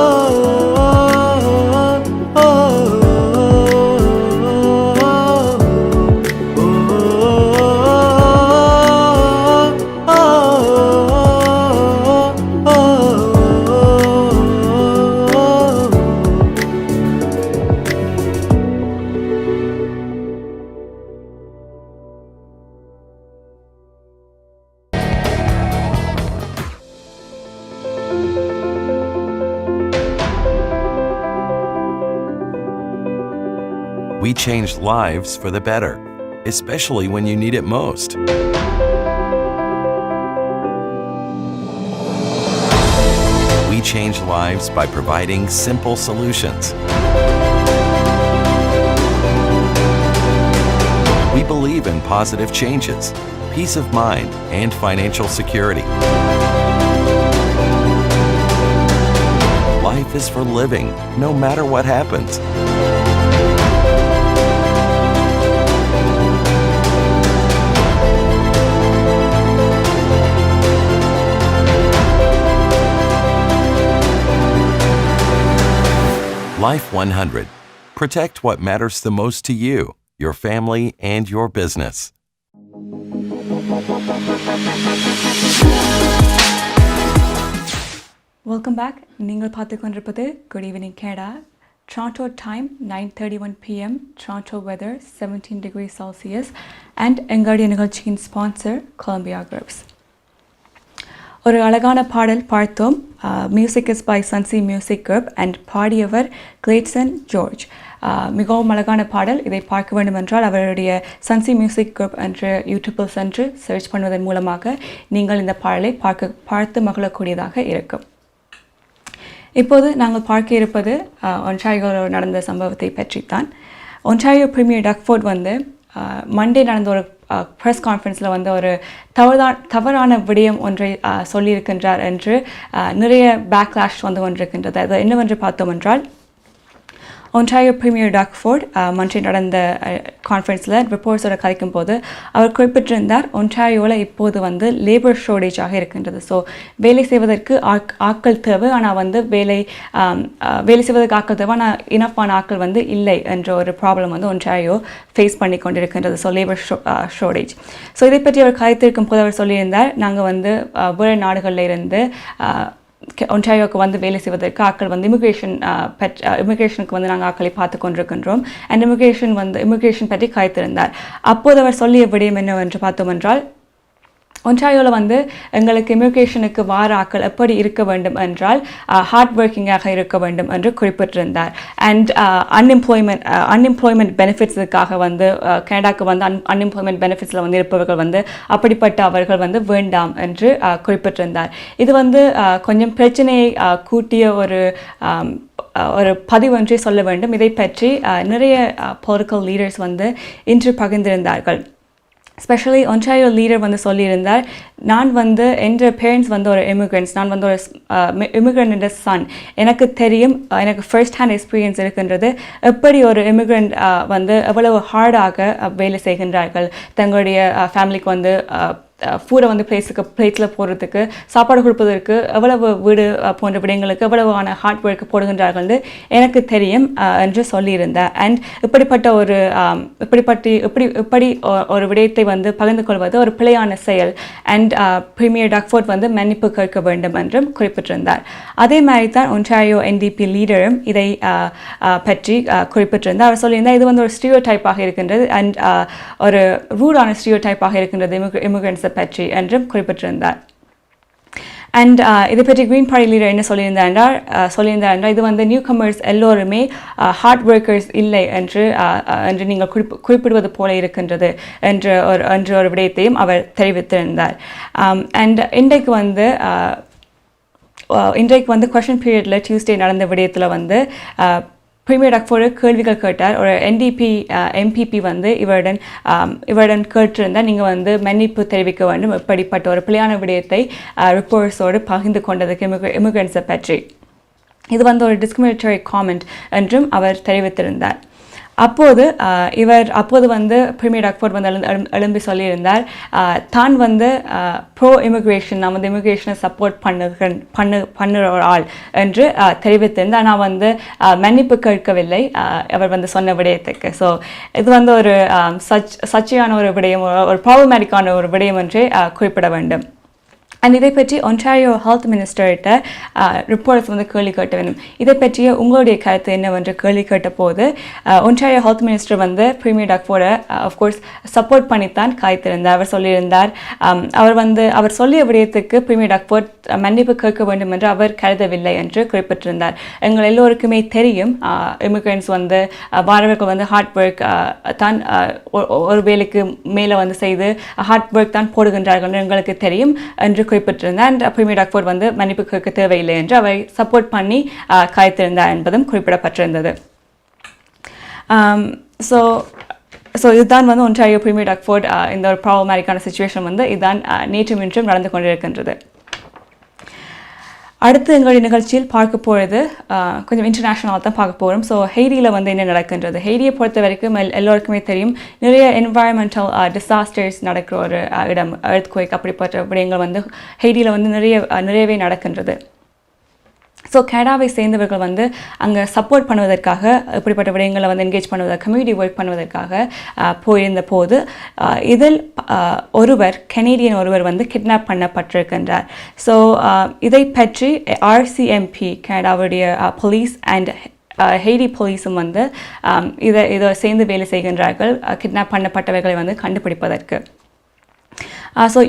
We changed lives for the better, especially when you need it most. We change lives by providing simple solutions. We believe in positive changes, peace of mind, and financial security. Life is for living, no matter what happens. Life 100. Protect what matters the most to you, your family, and your business. Welcome back. நீங்கள் பார்த்து கொண்டிருப்பது குட் ஈவினிங் கேடா. Toronto time 9:31 p.m. Toronto weather 17 degrees Celsius and எங்களுடைய நிகழ்ச்சியின் ஸ்பான்சர் Golumbia Groups. ஒரு அழகான பாடல் பார்த்தோம். மியூசிக் இஸ் பை சன்சி மியூசிக் குரூப் அண்ட் பாடியவர் கிளேட்சன் ஜார்ஜ். மிகவும் அழகான பாடல். இதை பார்க்க வேண்டும் என்றால் அவருடைய சன்சி மியூசிக் குரூப் என்று யூடியூப்பில் சென்று சர்ச் பண்ணுவதன் மூலமாக நீங்கள் இந்த பாடலை பார்த்து மகிழக்கூடியதாக இருக்கும். இப்போது நாங்கள் பார்க்க இருப்பது ஒன்டாரியோவில் நடந்த சம்பவத்தை பற்றித்தான். ஒன்டாரியோ பிரீமியர் டக்ஃபோர்ட் மண்டே நடந்த ஒரு ப்ரெஸ் கான்ஃபரன்ஸில் ஒரு தவறான விடயம் ஒன்றை சொல்லியிருக்கின்றார் என்று நிறைய பேக்லாஷ் கொண்டிருக்கின்றது. அது என்னவென்று பார்த்தோம் என்றால், ஒன்டாரியோ பிரீமியர் டாக் ஃபோர்ட் மன்றில் நடந்த கான்ஃபரன்ஸில் ரிப்போர்ட்ஸோட கதைக்கும் போது அவர் குறிப்பிட்டிருந்தார் ஒன்டாரியோவில் இப்போது வந்து லேபர் ஷார்டேஜாக இருக்கின்றது. ஸோ வேலை செய்வதற்கு ஆட்கள் தேவை, ஆனால் வந்து வேலை செய்வதற்கு ஆட்கள் தேவை, ஆனால் இனப்பான ஆட்கள் வந்து இல்லை என்ற ஒரு ப்ராப்ளம் வந்து ஒன்டாரியோ ஃபேஸ் பண்ணி கொண்டிருக்கின்றது. So labour shortage. ஸோ இதை பற்றி அவர் கதைத்திருக்கும் போது அவர் சொல்லியிருந்தார், நாங்கள் வந்து வேறு நாடுகளில் இருந்து ஒன்டாரியோவுக்கு வந்து வேலை செய்வதற்கு ஆட்கள் வந்து இமிக்ரேஷனுக்கு வந்து நாங்கள் ஆட்களை பார்த்து கொண்டிருக்கின்றோம். அண்ட் இமிக்ரேஷன் பற்றி காய்த்திருந்தார். அப்போது அவர் சொல்லிய விடயம் என்னவென்று பார்த்தோம் என்றால், ஒன்டாரியோவில் வந்து எங்களுக்கு இமிக்ரேஷனுக்கு வார ஆட்கள் எப்படி இருக்க வேண்டும் என்றால் ஹார்ட் ஒர்க்கிங்காக இருக்க வேண்டும் என்று குறிப்பிட்டிருந்தார். அண்ட் அன்எம்ப்ளாய்மெண்ட் பெனிஃபிட்ஸுக்காக வந்து கனடாவுக்கு வந்து அன்எம்ப்ளாய்மெண்ட் பெனிஃபிட்ஸில் வந்து இருப்பவர்கள் வந்து அப்படிப்பட்ட அவர்கள் வந்து வேண்டாம் என்று குறிப்பிட்டிருந்தார். இது வந்து கொஞ்சம் பிரச்சனையை கூட்டிய ஒரு பதிவொன்றை சொல்ல வேண்டும். இதை பற்றி நிறைய பொலிட்டிக்கல் லீடர்ஸ் வந்து இன்று பகிர்ந்திருந்தார்கள். ஸ்பெஷலி ஒன்டாரியோ லீடர் வந்து சொல்லியிருந்தார், நான் வந்து என்ற பேரண்ட்ஸ் வந்து ஒரு இமிக்ரெண்ட்ஸ், நான் வந்து ஒரு இமிக்ரெண்ட் சன், எனக்கு தெரியும், எனக்கு ஃபர்ஸ்ட் ஹேண்ட் எக்ஸ்பீரியன்ஸ் இருக்கின்றது எப்படி ஒரு இமிக்ரெண்ட் வந்து எவ்வளவு ஹார்டாக வேலை செய்கின்றார்கள், தங்களுடைய ஃபேமிலிக்கு வந்து ஃபூடை வந்து பிளேட்ஸில் போடுறதுக்கு, சாப்பாடு கொடுப்பதற்கு எவ்வளவு வீடு போன்ற விடயங்களுக்கு எவ்வளவான ஹார்ட் ஒர்க் போடுகின்றார்கள் எனக்கு தெரியும் என்று சொல்லியிருந்தார். அண்ட் இப்படி ஒரு விடயத்தை வந்து பகிர்ந்து கொள்வது ஒரு பிழையான செயல். அண்ட் பிரீமியர் டாக் ஃபோர்ட் வந்து மன்னிப்பு கேட்க வேண்டும் என்றும் குறிப்பிட்டிருந்தார். அதே மாதிரி தான் ஒன்டாரியோ NDP லீடரும் இதை பற்றி குறிப்பிட்டிருந்தார். அவர் சொல்லியிருந்தார், இது வந்து ஒரு ஸ்டீரியோ டைப்பாக இருக்கின்றது அண்ட் ஒரு ரூடான ஸ்டீரியோ டைப்பாக இருக்கின்றது இமிக்ரெண்ட்ஸை பற்றி என்றும் குறிப்பிட்டிருந்தார். அண்ட் இதை பற்றி கிரீன் பார்ட்டி லீடர் என்ன சொல்லியிருந்தார் என்றால் இது வந்து நியூ கமர்ஸ் எல்லோருமே ஹார்ட் ஒர்க்கர்ஸ் இல்லை என்று நீங்கள் குறிப்பிடுவது போல இருக்கின்றது என்ற ஒரு விடயத்தையும் அவர் தெரிவித்திருந்தார். அண்ட் இன்றைக்கு வந்து கொஸ்டின் பீரியடில் டியூஸ்டே நடந்த விடயத்தில் வந்து பிரீமியர் டாக் ஃபோர்ட் கேள்விகள் கேட்டார். ஒரு NDP MPP வந்து இவருடன் கேட்டிருந்தால் நீங்கள் வந்து மன்னிப்பு தெரிவிக்க வேண்டும், இப்படிப்பட்ட ஒரு பிழையான விடயத்தை ரிப்போர்ட்ஸோடு பகிர்ந்து கொண்டதுக்கு இமிக்ரெண்ட்ஸை பற்றி. இது வந்து ஒரு டிஸ்கிரிமினேட்டரி காமெண்ட் என்றும் அவர் தெரிவித்திருந்தார். அப்போது வந்து பிரீமியர் டாக் ஃபோர்ட் வந்து எழும்பி சொல்லியிருந்தார், தான் வந்து ப்ரோ இமிக்ரேஷன், நான் வந்து இமிக்ரேஷனை சப்போர்ட் பண்ணுற ஒரு ஆள் என்று தெரிவித்திருந்தார். நான் வந்து மன்னிப்பு கேட்கவில்லை அவர் வந்து சொன்ன விடயத்துக்கு. ஸோ இது வந்து ஒரு சர்ச்சையான ஒரு விடயம், ஒரு ப்ராப்ளமேட்டிக்கான ஒரு விடயம் என்றே குறிப்பிட வேண்டும். அண்ட் இதை பற்றி ஒன்டாரியோ ஹெல்த் மினிஸ்டர்கிட்ட ரிப்போர்ட்ஸ் வந்து கேள்வி கேட்ட வேண்டும். இதை பற்றிய உங்களுடைய கருத்து என்னவென்று கேள்வி கேட்ட போது ஒன்டாரியோ ஹெல்த் மினிஸ்டர் வந்து பிரீமியர் டாக் ஃபோர்டை அஃப்கோர்ஸ் சப்போர்ட் பண்ணித்தான் காய்த்திருந்தார். அவர் சொல்லியிருந்தார், அவர் சொல்லிய விடயத்துக்கு பிரீமியர் டாக் ஃபோர்ட் மன்னிப்பு கேட்க வேண்டும் என்று அவர் கருதவில்லை என்று குறிப்பிட்டிருந்தார். எங்கள் எல்லோருக்குமே தெரியும், இமிக்ரெண்ட்ஸ் வந்து வாரவர்கள் வந்து ஹார்ட் ஒர்க் தான் ஒரு வேலைக்கு மேலே வந்து செய்து ஹார்ட் ஒர்க் தான் போடுகின்றார்கள் என்று எங்களுக்கு தெரியும் என்று குறிப்பிட்டிருந்தார். அண்ட் பிரீமியர் டாக் ஃபோர்ட் வந்து மன்னிப்பு கேட்க தேவையில்லை என்று அவை சப்போர்ட் பண்ணி காய்த்திருந்தார் என்பதும் குறிப்பிடப்பட்டிருந்தது. ஸோ இதுதான் வந்து ஒன்டாரியோ பிரீமியர் டாக் ஃபோர்ட் இந்த ஒரு ப்ராப்ளமேட்டிக்கான சிச்சுவேஷன் வந்து இதுதான் நேற்றும் இன்றும் நடந்து கொண்டிருக்கின்றது. அடுத்து எங்களுடைய நிகழ்ச்சியில் பார்க்க போகிறது கொஞ்சம் இன்டர்நேஷ்னலாக தான் பார்க்க போகிறோம். ஸோ ஹெய்டியில் வந்து என்ன நடக்கின்றது, ஹெய்டியை பொறுத்த வரைக்கும் எல்லோருக்குமே தெரியும், நிறைய என்வாயன்மெண்டல் டிசாஸ்டர்ஸ் நடக்கிற ஒரு இடம், எர்த்குவேக் அப்படிப்பட்ட விடயங்கள் வந்து ஹெய்டியில் வந்து நிறையவே நடக்கின்றது. ஸோ கனடாவை சேர்ந்தவர்கள் வந்து அங்கே சப்போர்ட் பண்ணுவதற்காக, இப்படிப்பட்ட விடயங்களை வந்து என்கேஜ் பண்ணுவதற்காக, கம்யூனிட்டி ஒர்க் பண்ணுவதற்காக போயிருந்த போது இதில் கனேடியன் ஒருவர் வந்து கிட்னாப் பண்ணப்பட்டிருக்கின்றார். ஸோ இதை பற்றி RCMP கனடாவுடைய போலீஸ் அண்ட் ஹெய்டி போலீஸும் வந்து இதை சேர்ந்து வேலை செய்கின்றார்கள் கிட்னாப் பண்ணப்பட்டவர்களை வந்து கண்டுபிடிப்பதற்கு. ஸோ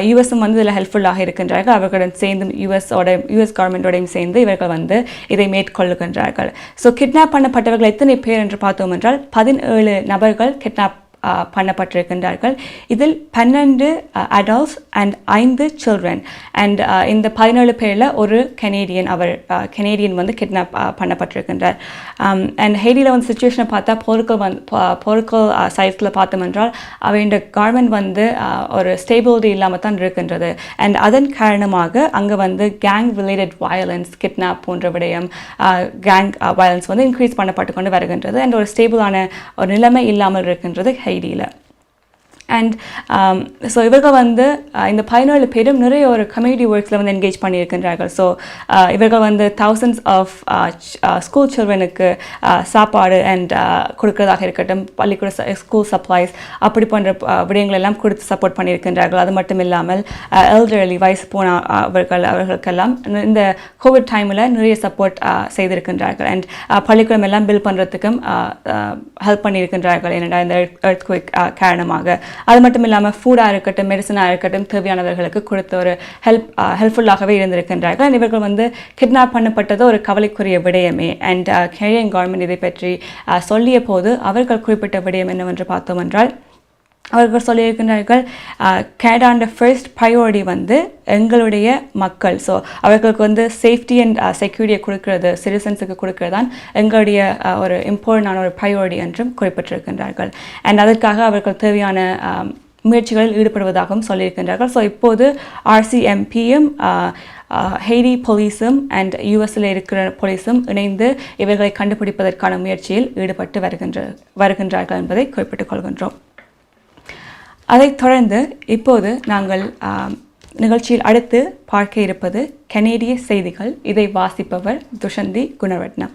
யூஎஸும் வந்து இதில் ஹெல்ப்ஃபுல்லாக இருக்கின்றார்கள். அவர்களுடன் சேர்ந்து யூஎஸ் கவர்மெண்டோடையும் சேர்ந்து இவர்கள் வந்து இதை மேற்கொள்ளுகின்றார்கள். ஸோ கிட்னாப் பண்ணப்பட்டவர்கள் எத்தனை பேர் என்று பார்த்தோம் என்றால் 17 நபர்கள் கிட்னாப் பண்ணப்பட்டிருக்கின்றார்கள். இதில் 12 அடல்ட்ஸ் அண்ட் 5 சில்ட்ரன் அண்ட் இந்த 17 பேரில் ஒரு கெனேடியன் வந்து கிட்னாப் பண்ணப்பட்டிருக்கின்றார். அண்ட் ஹெய்டியில் வந்து சுச்சுவேஷனை பார்த்தா பொருட்கள் சைஸில் பார்த்தோம் என்றால் அவையோட கவர்மெண்ட் வந்து ஒரு ஸ்டேபிலிட்டி இல்லாமல் தான் இருக்கின்றது. அண்ட் அதன் காரணமாக அங்கே வந்து கேங் ரிலேட்டட் வயலன்ஸ், கிட்னாப் போன்ற விடயம், கேங் வயலன்ஸ் வந்து இன்க்ரீஸ் பண்ணப்பட்டு கொண்டு வருகின்றது. அண்ட் ஒரு ஸ்டேபிளான ஒரு நிலைமை இல்லாமல் இருக்கின்றது ஹெய்டியில். அண்ட் ஸோ இவர்கள் வந்து இந்த 17 பேரும் நிறைய ஒரு கம்யூனிட்டி ஒர்க்ஸில் வந்து என்கேஜ் பண்ணியிருக்கின்றார்கள். ஸோ இவர்கள் வந்து thousands ஆஃப் ஸ்கூல் சில்ட்ரனுக்கு சாப்பாடு அண்ட் கொடுக்கறதாக இருக்கட்டும், பள்ளிக்கூட ஸ்கூல் சப்ளைஸ் அப்படி போன்ற விடயங்கள் எல்லாம் கொடுத்து சப்போர்ட் பண்ணியிருக்கின்றார்கள். அது மட்டும் இல்லாமல் எல்டர்லி வயசு போன அவர்களுக்கெல்லாம் இந்த கோவிட் டைமில் நிறைய சப்போர்ட் செய்திருக்கின்றார்கள். அண்ட் பள்ளிக்கூடம் எல்லாம் பில் பண்ணுறதுக்கும் ஹெல்ப் பண்ணியிருக்கின்றார்கள் என்னடா இந்த எர்த்குவேக் காரணமாக. அது மட்டும் இல்லாமல் ஃபுட்டாக இருக்கட்டும், மெடிசனாக இருக்கட்டும், தேவையானவர்களுக்கு கொடுத்த ஒரு ஹெல்ப்ஃபுல்லாகவே இருந்திருக்கின்றார்கள். இவர்கள் வந்து கிட்னாப் பண்ணப்பட்டது ஒரு கவலைக்குரிய விடயமே. அண்ட் கெனடியன் கவர்மெண்ட் இதை பற்றி சொல்லிய போது அவர்கள் குறிப்பிட்ட விடயம் என்னவென்று பார்த்தோம் என்றால், அவர்கள் சொல்லியிருக்கின்றார்கள் கனடாண்ட ஃபர்ஸ்ட் ப்ரையாரிட்டி வந்து எங்களுடைய மக்கள். ஸோ அவர்களுக்கு வந்து சேஃப்டி அண்ட் செக்யூரிட்டியை கொடுக்கறது, சிட்டிசன்ஸுக்கு கொடுக்கறது தான் எங்களுடைய ஒரு இம்பார்ட்டண்டான ஒரு ப்ரையாரிட்டி என்றும் குறிப்பிட்டிருக்கின்றார்கள். அண்ட் அதற்காக அவர்கள் தேவையான முயற்சிகளில் ஈடுபடுவதாகவும் சொல்லியிருக்கின்றார்கள். ஸோ இப்போது RCMPயும் ஹெய்டி போலீஸும் அண்ட் யூஎஸில் இருக்கிற போலீஸும் இணைந்து இவர்களை கண்டுபிடிப்பதற்கான முயற்சியில் ஈடுபட்டு வருகின்றார்கள் என்பதை குறிப்பிட்டுக் கொள்கின்றோம். அதைத் தொடர்ந்து இப்போது நாங்கள் நிகழ்ச்சியில் அடுத்து பார்க்க இருப்பது கனேடிய செய்திகள். இதை வாசிப்பவர் துஷந்தி குணரட்னம்.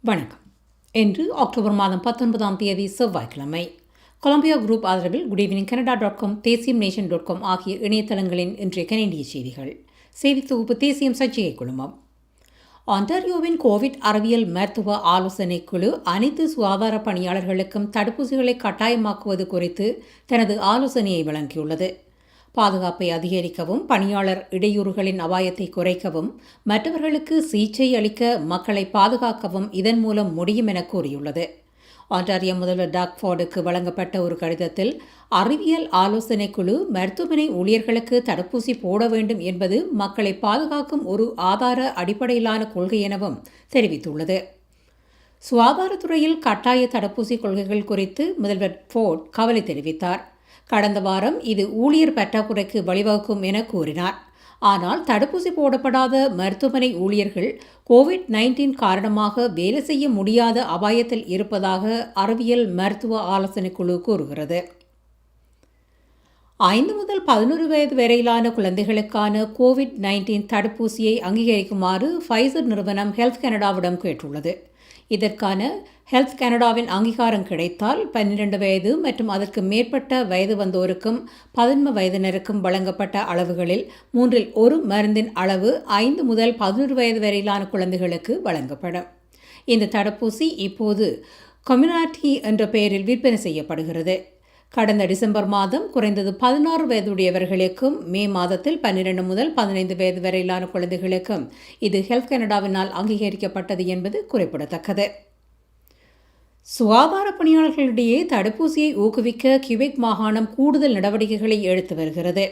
வணக்கம். இன்று அக்டோபர் மாதம் 19ஆம் தேதி செவ்வாய்க்கிழமை. கொலம்பியா குரூப் ஆதரவில் goodevningcanada.com, தேசியம்நேஷன்.com ஆகிய இணையதளங்களின் இன்றைய கனேடிய செய்திகள். செய்தி தொகுப்பு தேசியம் சர்ச்சையை குழுமம். ஆன்டாரியோவின் கோவிட் அறிவியல் மருத்துவ ஆலோசனை குழு அனைத்து சுகாதார பணியாளர்களுக்கும் தடுப்பூசிகளை கட்டாயமாக்குவது குறித்து தனது ஆலோசனையை வழங்கியுள்ளது. பாதுகாப்பை அதிகரிக்கவும், பணியாளர் இடையூறுகளின் அபாயத்தை குறைக்கவும், மற்றவர்களுக்கு சிகிச்சை அளிக்க மக்களை பாதுகாக்கவும் இதன் மூலம் முடியும் என கூறியுள்ளது. ஆன்டாரியோ முதல்வர் டாக் ஃபார்டுக்கு வழங்கப்பட்ட ஒரு கடிதத்தில் அறிவியல் ஆலோசனை குழு மருத்துவமனை ஊழியர்களுக்கு தடுப்பூசி போட வேண்டும் என்பது மக்களை பாதுகாக்கும் ஒரு ஆதார அடிப்படையிலான கொள்கை எனவும் தெரிவித்துள்ளது. சுகாதாரத்துறையில் கட்டாய தடுப்பூசி கொள்கைகள் குறித்து முதல்வர் ஃபோர்ட் கவலை தெரிவித்தார். கடந்த வாரம் இது ஊழியர் பற்றாக்குறைக்கு வழிவகுக்கும் என கூறினார். ஆனால் தடுப்பூசி போடப்படாத மருத்துவமனை ஊழியர்கள் கோவிட்-19 காரணமாக வேலை செய்ய முடியாத அபாயத்தில் இருப்பதாக அறிவியல் மருத்துவ ஆலோசனை குழு கூறுகிறது. 5 முதல் 11 வயது வரையிலான குழந்தைகளுக்கான கோவிட்-19 தடுப்பூசியை அங்கீகரிக்குமாறு Pfizer நிறுவனம் ஹெல்த் கனடாவிடம் கேட்டுள்ளது. இதற்கான ஹெல்த் கனடாவின் அங்கீகாரம் கிடைத்தால் 12 வயது மற்றும் அதற்கு மேற்பட்ட வயது வந்தோருக்கும் 11 வயதினருக்கும் வழங்கப்பட்ட அளவுகளில் 1/3 மருந்தின் அளவு 5 முதல் 11 வயது வரையிலான குழந்தைகளுக்கு வழங்கப்படும். இந்த தடுப்பூசி இப்போது கம்யூனிட்டி என்ற பெயரில் விற்பனை செய்யப்படுகிறது. கடந்த டிசம்பர் மாதம் குறைந்தது 16 வயதுடையவர்களுக்கும், மே மாதத்தில் 12 முதல் 15 வயது வரையிலான குழந்தைகளுக்கும் இது ஹெல்த் கனடாவினால் அங்கீகரிக்கப்பட்டது என்பது குறிப்பிடத்தக்கது. சுகாதார பணியாளர்களிடையே தடுப்பூசியை ஊக்குவிக்க கியூபெக் மாகாணம் கூடுதல் நடவடிக்கைகளை எடுத்து வருகிறது.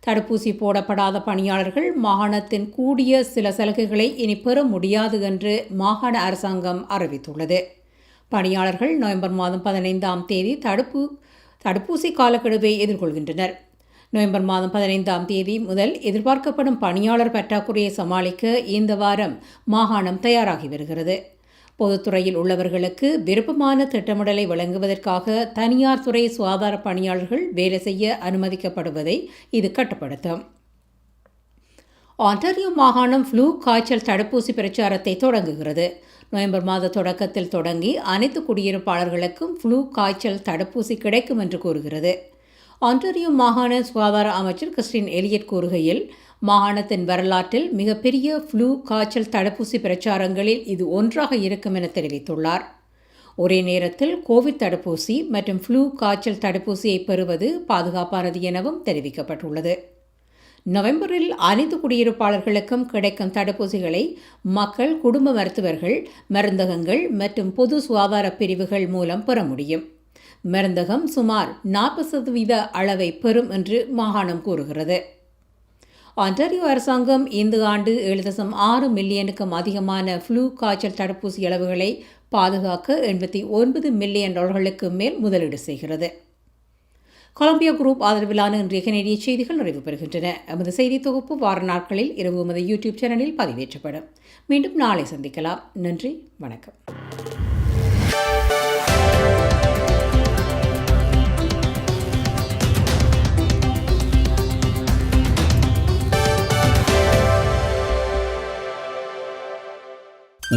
தடுப்பூசி போடப்படாத பணியாளர்கள் மாகாணத்தின் கூடிய சில சலுகைகளை இனி பெற முடியாது என்று மாகாண அரசாங்கம் அறிவித்துள்ளது. பணியாளர்கள் நவம்பர் மாதம் 15ஆம் தேதி தடுப்பூசி காலக்கெடுவை எதிர்கொள்கின்றனர். நவம்பர் மாதம் 15ஆம் தேதி முதல் எதிர்பார்க்கப்படும் பணியாளர் பற்றாக்குறையை சமாளிக்க இந்த வாரம் மாகாணம் தயாராகி வருகிறது. பொதுத்துறையில் உள்ளவர்களுக்கு விருப்பமான திட்டமிடலை வழங்குவதற்காக தனியார் துறை சுகாதார பணியாளர்கள் வேலை செய்ய அனுமதிக்கப்படுவதை இது கட்டுப்படுத்தும். ஆன்டாரியோ மாகாணம் ஃப்ளூ காய்ச்சல் தடுப்பூசி பிரச்சாரத்தை தொடங்குகிறது. நவம்பர் மாத தொடக்கத்தில் தொடங்கி அனைத்து குடியிருப்பாளர்களுக்கும் ஃப்ளூ காய்ச்சல் தடுப்பூசி கிடைக்கும் என்று கூறுகிறது. ஆன்டாரியோ மாகாண சுகாதார அமைச்சர் கிறிஸ்டின் எலியட் கூறுகையில், மாகாணத்தின் வரலாற்றில் மிகப்பெரிய ஃப்ளூ காய்ச்சல் தடுப்பூசி பிரச்சாரங்களில் இது ஒன்றாக இருக்கும் என தெரிவித்துள்ளார். ஒரே நேரத்தில் கோவிட் தடுப்பூசி மற்றும் ஃப்ளூ காய்ச்சல் தடுப்பூசியை பெறுவது பாதுகாப்பானது எனவும் தெரிவிக்கப்பட்டுள்ளது. நவம்பரில் அனைத்து குடியிருப்பாளர்களுக்கும் கிடைக்கும் தடுப்பூசிகளை மக்கள், குடும்ப மருத்துவர்கள், மருந்தகங்கள் மற்றும் பொது சுகாதார பிரிவுகள் மூலம் பெற முடியும். மருந்தகம் சுமார் 40% அளவை பெறும் என்று மாகாணம் கூறுகிறது. ஆன்டாரியோ அரசாங்கம் இந்த ஆண்டு 7.6 மில்லியனுக்கும் அதிகமான ஃப்ளூ காய்ச்சல் தடுப்பூசி அளவுகளை பாதுகாக்க $89 மில்லியன் மேல் முதலீடு செய்கிறது. கொலம்பியா குரூப் ஆதரவிலான இன்றைய கனேடிய செய்திகள் நிறைவு பெறுகின்றன. எமது செய்தி தொகுப்பு வார நாட்களில் இரவு எமது யூடியூப் சேனலில் பதிவேற்றப்படும். மீண்டும் நாளை சந்திக்கலாம். நன்றி, வணக்கம்.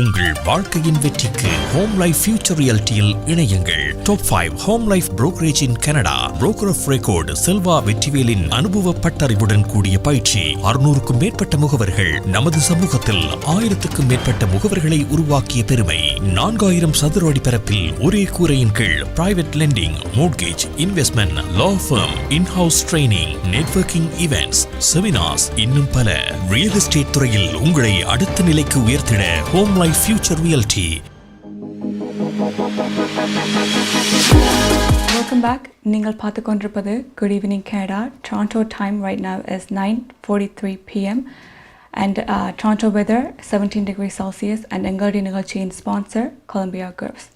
உங்கள் வாழ்க்கையின் வெற்றிக்கு ஹோம் லைஃப் ஃபியூச்சர் ரியாலிட்டியில் இணையுங்கள். Top 5 home life brokerage in Canada. Broker of record Selva வெற்றிவேலின் அனுபவ பட்டறிவுடன் கூடிய பயிற்சி. 600க்கும் மேற்பட்ட முகவர்கள். நமது சமூகத்தில் 1000க்கும் மேற்பட்ட முகவர்களை உருவாக்கிய பெருமை. 4000 சதுர அடி பரப்பில் ஒரே கூரையின் கீழ் private lending, mortgage, investment, law firm, in house training, networking events, seminars, இன்னும் பல. ரியல் எஸ்டேட் துறையில் உங்களை அடுத்த நிலைக்கு உயர்த்திட home life future reality. Welcome back. நீங்கள் பார்த்து கொண்டிருப்பது good evening Canada. Toronto time right now is 9:43 p.m. and Toronto weather 17 degrees Celsius and எங்களுடைய நிகழ்ச்சியின் ஸ்பான்சர் கொலம்பியா குரூப்ஸ்.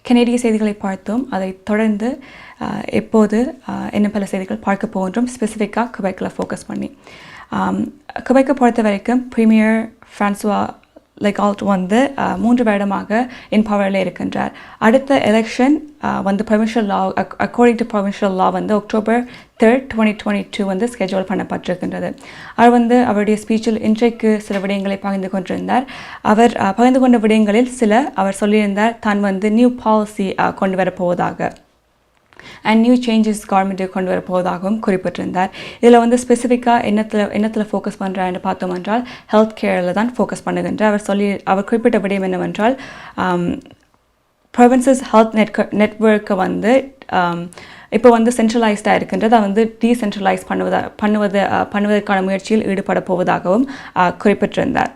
கனேடிய செய்திகளை பார்த்தோம். அதை தொடர்ந்து எப்போது இன்னும் பல செய்திகள் பார்க்க போகின்றோம். ஸ்பெசிஃபிக்காக குபெக்கில் ஃபோக்கஸ் பண்ணி. குபெக்கை பொறுத்த வரைக்கும் பிரீமியர் ஃப்ரான்சுவா லெகால்ட் வந்து 3 வருடமாக இன் பவரில் இருக்கின்றார். அடுத்த எலெக்ஷன் வந்து provincial law according to provincial law வந்து October 3, 2022 வந்து ஸ்கெட்யூல் பண்ணப்பட்டிருக்கின்றது. அவர் வந்து அவருடைய ஸ்பீச்சில் இன்றைக்கு சில விடயங்களை பகிர்ந்து கொண்டிருந்தார். அவர் பகிர்ந்து கொண்ட விடயங்களில் அவர் சொல்லியிருந்தார் தான் வந்து நியூ பாலிசி கொண்டு வரப்போவதாக அண்ட் நியூ சேஞ்சஸ் கவர்மெண்ட்டுக்கு கொண்டு வரப்போவதாகவும் குறிப்பிட்டிருந்தார். இதில் வந்து ஸ்பெசிஃபிக்காக என்னத்தில் ஃபோக்கஸ் பண்ணுறான்னு பார்த்தோம் என்றால் ஹெல்த் கேரில் தான் ஃபோக்கஸ் பண்ணுகின்றார். அவர் குறிப்பிட்ட விடயம் என்னவென்றால் ப்ரொவின்சஸ் ஹெல்த் நெட்வொர்க்கை வந்து இப்போ வந்து சென்ட்ரலைஸ்டாக இருக்கின்றது. அதை வந்து டீசென்ட்ரலைஸ் பண்ணுவதற்கான முயற்சியில் ஈடுபட போவதாகவும் குறிப்பிட்டிருந்தார்.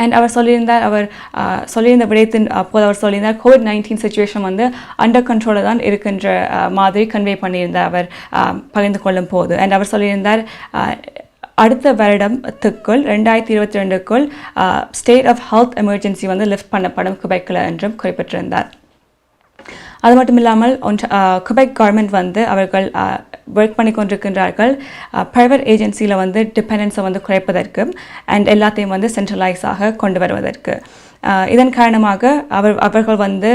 அண்ட் அவர் சொல்லியிருந்த விடயத்தின் போது அவர் சொல்லியிருந்தார் COVID-19 சுச்சுவேஷன் வந்து அண்டர் கண்ட்ரோலில் தான் இருக்கின்ற மாதிரி கன்வே பண்ணியிருந்தார் அவர் பகிர்ந்து கொள்ளும் போது. அண்ட் அவர் சொல்லியிருந்தார் அடுத்த வருடத்துக்குள் 2022க்குள் ஸ்டேட் ஆஃப் ஹெல்த் எமர்ஜென்சி வந்து லிஃப்ட் பண்ணப்படும் குபெக்கில் என்றும் குறிப்பிட்டிருந்தார். அது மட்டும் இல்லாமல் குபெக் கவர்மெண்ட் வந்து அவர்கள் ஒர்க் பண்ணி கொண்டிருக்கின்றார்கள் ப்ரைவேட் ஏஜென்சியில் வந்து டிபெண்டன்ஸை வந்து குறைப்பதற்கு அண்ட் எல்லாத்தையும் வந்து சென்ட்ரலைஸாக கொண்டு வருவதற்கு. இதன் காரணமாக அவர்கள் வந்து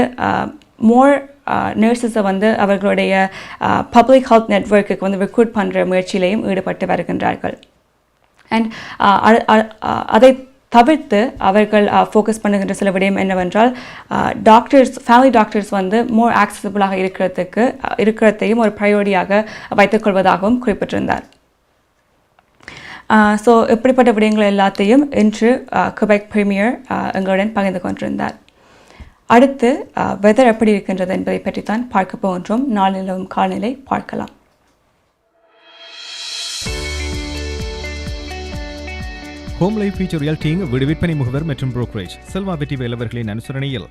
மோர் நர்சஸை வந்து அவர்களுடைய பப்ளிக் ஹெல்த் நெட்வொர்க்குக்கு வந்து ரெக்ரூட் பண்ணுற முயற்சியிலையும் ஈடுபட்டு வருகின்றார்கள். அண்ட் அதை தவிர்த்து அவர்கள் ஃபோக்கஸ் பண்ணுகின்ற சில விடயம் என்னவென்றால் ஃபேமிலி டாக்டர்ஸ் வந்து மோர் ஆக்சசபிளாக இருக்கிறதையும் ஒரு ப்ரையாரிட்டியாக வைத்துக்கொள்வதாகவும் குறிப்பிட்டிருந்தார். ஸோ இப்படிப்பட்ட விடயங்கள் எல்லாத்தையும் இன்று குபெக் பிரீமியர் எங்களுடன் பகிர்ந்து கொண்டிருந்தார். அடுத்து வெதர் எப்படி இருக்கின்றது என்பதை பற்றித்தான் பார்க்க போகின்றோம். நாள் நிலவும் காலநிலை பார்க்கலாம். ஹோம் லைஃப் ஃபியூச்சர் ரியாலிட்டி வீடு விற்பனை முகவர் மற்றும் புரோக்கரேஜ் செல்வா வெற்றிவேல் அவர்களின் அனுசரணையில்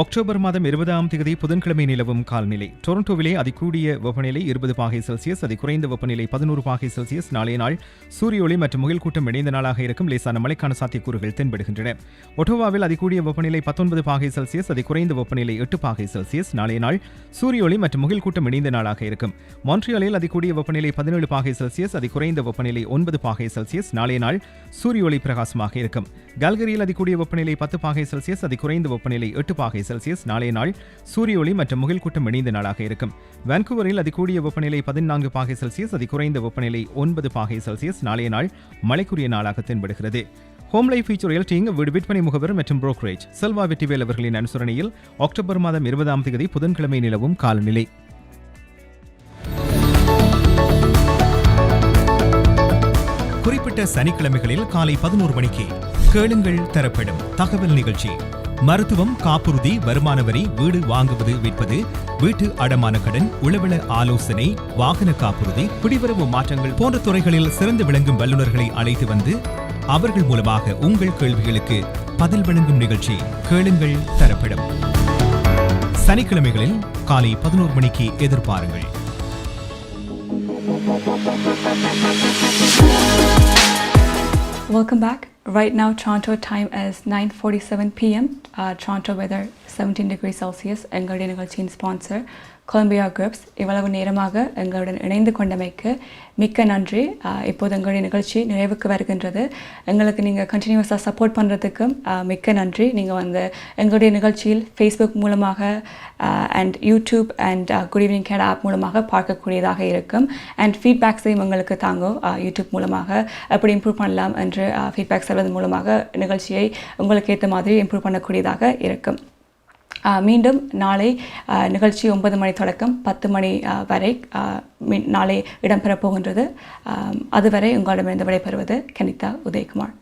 அக்டோபர் மாதம் 20ஆம் தேதி புதன்கிழமை நிலவும் காலநிலை. டொரண்டோவிலே அதிகூடிய வெப்பநிலை 20°C, அதி குறைந்த வெப்பநிலை 11°C. நாளைய நாள் சூரிய ஒளி மற்றும் முகில் கூட்டம் இணைந்த நாளாக இருக்கும். லேசான மழைக்கான சாத்தியக்கூறுகள் தென்படுகின்றன. ஒட்டோவாவில் அதிகூடிய வெப்பநிலை 19°C, அதி குறைந்த வெப்பநிலை 8°C. நாளைய நாள் சூரிய ஒளி மற்றும் முகில் கூட்டம் இணைந்த நாளாக இருக்கும். மான்ட்ரியாலில் அதிகூடிய வெப்பநிலை 17°C, அதி குறைந்த வெப்பநிலை 9°C. நாளைய நாள் சூரிய ஒளி பிரகாசமாக இருக்கும். கால்கரியில் அதிகூடிய வெப்பநிலை 10°C, அதி குறைந்த வெப்பநிலை 8°C. நாளைய நாள் சூரிய ஒளி மற்றும் முகில் கூட்டம் இணைந்த நாளாக இருக்கும். வான்கூவரில் அதிகூடிய வெப்பநிலை 14°C, அதி குறைந்த வெப்பநிலை 9°C. நாளைய நாள் மழைக்குரிய நாளாக தென்படுகிறது. ஹோம் லைஃப் ஃபியூச்சர் ரியாலிட்டி வீடு விற்பனை முகவர் மற்றும் புரோக்கரேஜ் செல்வா வெற்றிவேல் அவர்களின் அனுசரணையில் அக்டோபர் மாதம் 20ஆம் தேதி புதன்கிழமை நிலவும் காலநிலை. குறிப்பிட்ட சனிக்கிழமைகளில் காலை 11 மணிக்கு கேளுங்கள் தரப்படும் தகவல் நிகழ்ச்சி மருத்துவம், காப்புறுதி, வருமான வரி, வீடு வாங்குவது விற்பது, வீட்டு அடமான கடன், உளவில ஆலோசனை, வாகன காப்புறுதி, குடிவரவு மாற்றங்கள் போன்ற துறைகளில் சிறந்து விளங்கும் வல்லுநர்களை அழைத்து வந்து அவர்கள் மூலமாக உங்கள் கேள்விகளுக்கு பதில் வழங்கும் நிகழ்ச்சி கேளுங்கள் தரப்படும். சனிக்கிழமைகளில் காலை 11 மணிக்கு எதிர்பாருங்கள். Welcome back. Right now, Toronto time is 9:47 p.m. Toronto weather 17 degrees Celsius. எங்களுடைய நிகழ்ச்சியின் ஸ்பான்சர் கொலம்பியா குரூப்ஸ். இவ்வளவு நேரமாக எங்களுடன் இணைந்து கொண்டமைக்கு மிக்க நன்றி. இப்போது எங்களுடைய நிகழ்ச்சி நிறைவுக்கு வருகின்றது. எங்களுக்கு நீங்கள் கண்டினியூஸாக சப்போர்ட் பண்ணுறதுக்கும் மிக்க நன்றி. நீங்கள் வந்து எங்களுடைய நிகழ்ச்சியில் ஃபேஸ்புக் மூலமாக and YouTube and good evening கேட் ஆப் மூலமாக பார்க்கக்கூடியதாக இருக்கும். அண்ட் ஃபீட்பேக்ஸையும் எங்களுக்கு தாங்க யூடியூப் மூலமாக எப்படி இம்ப்ரூவ் பண்ணலாம் என்று ஃபீட்பேக் சொல்வது மூலமாக நிகழ்ச்சியை உங்களுக்கு ஏற்ற மாதிரி இம்ப்ரூவ் பண்ணக்கூடியதாக இருக்கும். மீண்டும் நாளை நிகழ்ச்சி 9 மணி தொடக்கம் 10 மணி வரை நாளை இடம்பெறப் போகின்றது. அதுவரை உங்களிடமிருந்து விடைபெறுவது கனிதா உதயகுமார்.